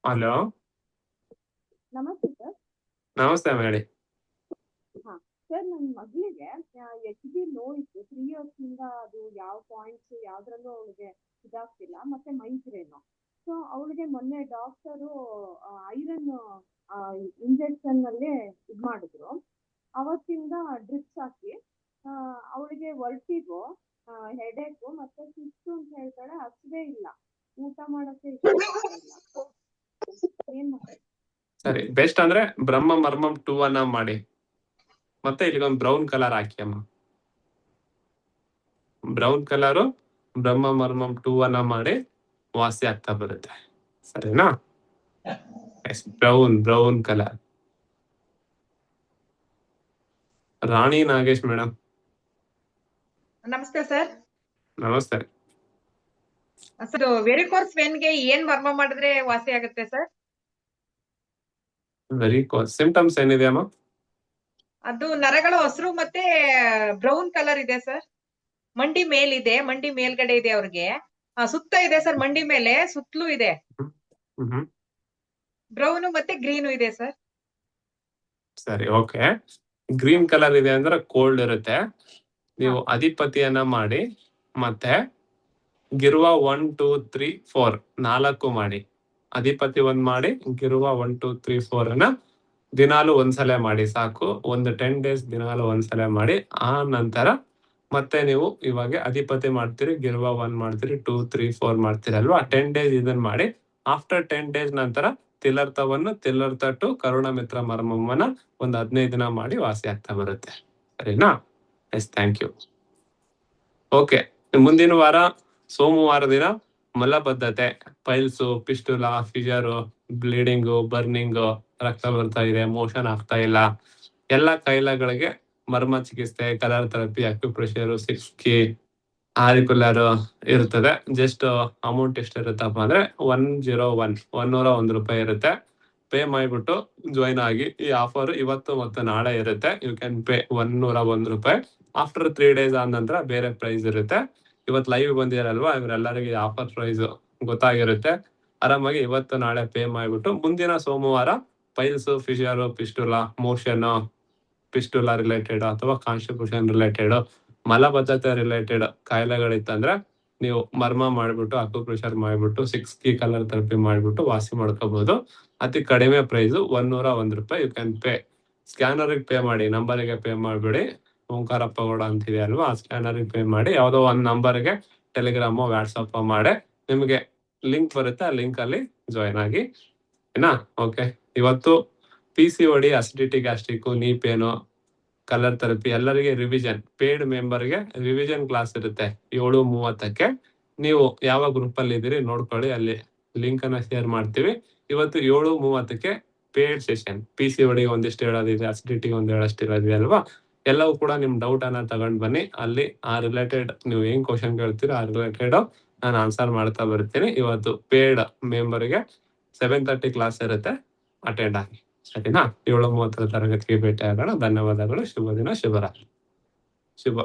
ಹಲೋ, ನಮಸ್ತೆ ಸರ್. ನಮಸ್ತೆ ಹೇಳಿ. ಸರ್ ನನ್ನ ಮಗಳಿಗೆ HB ಲೋ ಇತ್ತು 3 years ಇಂದ, ಅದು ಯಾವ ಪಾಯಿಂಟ್ಸ್ ಯಾವ್ದ್ರಲ್ಲೂ ಅವಳಿಗೆ ಇದಾಗ್ತಿಲ್ಲ, ಮತ್ತೆ ಮೈಗ್ರೇನು. ಸೊ ಅವಳಿಗೆ ಮೊನ್ನೆ ಡಾಕ್ಟರು ಐರನ್ ಇಂಜೆಕ್ಷನ್ ಅಲ್ಲಿ ಇದ್ ಮಾಡಿದ್ರು. ಅವತ್ತಿಂದ ಡ್ರಿಪ್ಸ್ ಹಾಕಿ ಅವಳಿಗೆ ವರ್ಟಿಗೋ, ಹೆಡೇಕು ಮತ್ತೆ ಸುಸ್ತು ಅಂತ ಹೇಳ್ತಾಳೆ. ಹಸಿವೆ ಇಲ್ಲ, ಊಟ ಮಾಡಕ್ಕೆ ಇಷ್ಟ ಇಲ್ಲ. ಏನ್ ಮಾಡ್ತಾರೆ? ಸರಿ, ಬೆಸ್ಟ್ ಅಂದ್ರೆ ಬ್ರಹ್ಮ ಮರ್ಮಂ 2 ಅನ್ನ ಮಾಡಿ, ಮತ್ತೆ ಇಲ್ಲಿಗೊಂದು ಬ್ರೌನ್ ಕಲರ್ ಹಾಕಿ ಅಮ್ಮ. ಬ್ರೌನ್ ಕಲರು ಬ್ರಹ್ಮ ಮರ್ಮಂ 2 ಅನ್ನ ಮಾಡಿ ವಾಸಿ ಆಗ್ತಾ ಬರುತ್ತೆ. ಸರಿನಾ? Brown colour. Rani Nagesh madam, ನಮಸ್ತೆ ಸರ್. ನಮಸ್ತೆ. ಸರ್ ವೆರಿಕೋರ್ಸ್ ವೇನ್ಗೆ ಏನ್ ಮರ್ಮ ಮಾಡಿದ್ರೆ ವಾಸಿ ಆಗುತ್ತೆ ಸರ್? ಸಿಂಪ್ಟಮ್ಸ್ ಏನಿದೆ ಅಮ್ಮ? ಅದು ನರಗಳು ಹಸಿರು ಮತ್ತೆ ಬ್ರೌನ್ ಕಲರ್ ಇದೆ ಸರ್. ಮಂಡಿ ಮೇಲಿದೆ, ಮಂಡಿ ಮೇಲ್ಗಡೆ ಇದೆ ಅವ್ರಿಗೆ. ಸುತ್ತ ಇದೆ ಸರ್, ಮಂಡಿ ಮೇಲೆ ಸುತ್ತಲೂ ಇದೆ. ಬ್ರೌನು ಮತ್ತೆ ಗ್ರೀನು ಇದೆ ಸರ್. ಸರಿ, ಓಕೆ. ಗ್ರೀನ್ ಕಲರ್ ಇದೆ ಅಂದ್ರೆ ಕೋಲ್ಡ್ ಇರುತ್ತೆ. ನೀವು ಅಧಿಪತಿಯನ್ನ ಮಾಡಿ, ಮತ್ತೆ ಗಿರುವ 1 2 3 4 4 ಮಾಡಿ. ಅಧಿಪತಿ 1 ಮಾಡಿ, ಗಿರುವ 1 2 3 4 ಅನ್ನ ದಿನಾಲು ಒಂದ್ಸಲ ಮಾಡಿ ಸಾಕು. ಒಂದು 10 days ದಿನಾಲು ಒಂದ್ಸಲ ಮಾಡಿ. ಆ ನಂತರ ಮತ್ತೆ ನೀವು ಇವಾಗ ಅಧಿಪತಿ ಮಾಡ್ತೀರಿ, ಗಿರುವ 1 ಮಾಡ್ತೀರಿ, 2 3 4 ಮಾಡ್ತೀರಲ್ವಾ? 10 days ಇದನ್ನ ಮಾಡಿ. ಆಫ್ಟರ್ 10 days ನಂತರ ತಿಲರ್ಥವನ್ನು, ತಿಲರ್ಥ ಟು ಕರುಣ ಮಿತ್ರ ಮರ್ಮಮ್ಮನ ಒಂದು 15 ದಿನ ಮಾಡಿ ವಾಸಿ ಆಗ್ತಾ ಬರುತ್ತೆ. ಸರಿನಾ? S, thank you. ಓಕೆ, ಮುಂದಿನ ವಾರ ಸೋಮವಾರ ದಿನ ಮಲಬದ್ಧತೆ, ಪೈಲ್ಸು, ಪಿಸ್ಟುಲಾ, ಫಿಜರು, ಬ್ಲೀಡಿಂಗು, ಬರ್ನಿಂಗು, ರಕ್ತ ಬರ್ತಾ ಇದೆ, ಮೋಷನ್ ಆಗ್ತಾ ಇಲ್ಲ, ಎಲ್ಲ ಕಾಯಿಲೆಗಳಿಗೆ ಮರ್ಮ ಚಿಕಿತ್ಸೆ, colour therapy, acupressure, 6 key, auricular ಇರ್ತದೆ. ಜಸ್ಟ್ ಅಮೌಂಟ್ ಎಷ್ಟಿರುತ್ತಪ್ಪ ಅಂದ್ರೆ 101 ರೂಪಾಯಿ ಇರುತ್ತೆ. ಪೇ ಮಾಡಿಬಿಟ್ಟು ಜಾಯಿನ್ ಆಗಿ. ಈ ಆಫರ್ ಇವತ್ತು ಮತ್ತು ನಾಳೆ ಇರುತ್ತೆ. ಯು ಕ್ಯಾನ್ ಪೇ 101 ರೂಪಾಯಿ. ಆಫ್ಟರ್ 3 days ಆದ ನಂತರ ಬೇರೆ ಪ್ರೈಸ್ ಇರುತ್ತೆ. ಇವತ್ತು ಲೈವ್ ಬಂದಿರಲ್ವಾ, ಇವರೆಲ್ಲರಿಗೆ ಆಫರ್ ಪ್ರೈಸ್ ಗೊತ್ತಾಗಿರುತ್ತೆ. ಆರಾಮಾಗಿ ಇವತ್ತು ನಾಳೆ ಪೇ ಮಾಡಿಬಿಟ್ಟು ಮುಂದಿನ ಸೋಮವಾರ ಪೈಲ್ಸ್, ಫಿಶರು, ಪಿಸ್ಟುಲಾ, ಮೋಷನ್, ಪಿಸ್ಟುಲಾ ರಿಲೇಟೆಡ್ ಅಥವಾ ಕಾನ್ಸ್ಟಿಟ್ಯೂಷನ್ ರಿಲೇಟೆಡ್, ಮಲಬದ್ಧತೆ ರಿಲೇಟೆಡ್ ಕಾಯಿಲೆಗಳಿತ್ತಂದ್ರೆ ನೀವು ಮರ್ಮ ಮಾಡಿಬಿಟ್ಟು, ಅಕ್ಯುಪ್ರೆಷರ್ ಮಾಡಿಬಿಟ್ಟು, 6 ಕೀ ಕಲರ್ ಥೆರಪಿ ಮಾಡಿಬಿಟ್ಟು ವಾಸಿ ಮಾಡ್ಕೋಬಹುದು. ಅತಿ ಕಡಿಮೆ ಪ್ರೈಸ್ 101 ರೂಪಾಯಿ. You can pay. ಸ್ಕ್ಯಾನರ್ಗೆ ಪೇ ಮಾಡಿ, ನಂಬರಿಗೆ ಪೇ ಮಾಡಬೇಡಿ. ಓಂಕಾರಪ್ಪ ಗೌಡ ಅಂತಿದೆ ಅಲ್ವಾ, ಆ ಸ್ಕ್ಯಾನರ್ಗೆ ಪೇ ಮಾಡಿ. ಯಾವುದೋ ಒಂದು ನಂಬರ್ಗೆ ಟೆಲಿಗ್ರಾಮ್, ವಾಟ್ಸಪ್ ಮಾಡಿ, ನಿಮಗೆ ಲಿಂಕ್ ಬರುತ್ತೆ. ಆ ಲಿಂಕ್ ಅಲ್ಲಿ ಜಾಯಿನ್ ಆಗಿ. ಏನಾ? ಓಕೆ. ಇವತ್ತು PCOD, ಅಸಿಡಿಟಿ, ಗ್ಯಾಸ್ಟ್ರಿಕ್, ನೀ ಪೇನು, ಕಲರ್ ಥೆರಪಿ ಎಲ್ಲರಿಗೆ ರಿವಿಷನ್, ಪೇಯ್ಡ್ ಮೆಂಬರ್ಗೆ ರಿವಿಷನ್ ಕ್ಲಾಸ್ ಇರುತ್ತೆ 7:30ಕ್ಕೆ. ನೀವು ಯಾವ ಗ್ರೂಪ್ ಅಲ್ಲಿ ಇದ್ದೀರಿ ನೋಡ್ಕೊಳ್ಳಿ, ಅಲ್ಲಿ ಲಿಂಕ್ ಅನ್ನ ಶೇರ್ ಮಾಡ್ತೀವಿ. ಇವತ್ತು 7:30ಕ್ಕೆ ಪೇಯ್ಡ್ ಸೆಷನ್. PCOD ಒಂದಿಷ್ಟು ಹೇಳೋದಿದೆ, ಅಸಿಡಿಟಿಗೆ ಒಂದು ಹೇಳೋಷ್ಟು ಇರೋದಿದೆ ಅಲ್ವಾ? ಎಲ್ಲವೂ ಕೂಡ ನಿಮ್ ಡೌಟ್ ಅನ್ನ ತಗೊಂಡ್ ಬನ್ನಿ. ಅಲ್ಲಿ ಆ ರಿಲೇಟೆಡ್ ನೀವು ಏನ್ ಕ್ವಶನ್ ಕೇಳ್ತೀರೋ ಆ ರಿಲೇಟೆಡ್ ನಾನು ಆನ್ಸರ್ ಮಾಡ್ತಾ ಬರ್ತೀನಿ. ಇವತ್ತು ಪೇಯ್ಡ್ ಮೆಂಬರ್ಗೆ 7:30 ಕ್ಲಾಸ್ ಇರುತ್ತೆ, ಅಟೆಂಡ್ ಆಗಿ. ಸರಿನಾ? 7:30 ತರಗತಿಗೆ ಭೇಟಿ ಆಗೋಣ. ಧನ್ಯವಾದಗಳು. ಶುಭ ದಿನ, ಶುಭರಾತ್ರಿ. ಶುಭ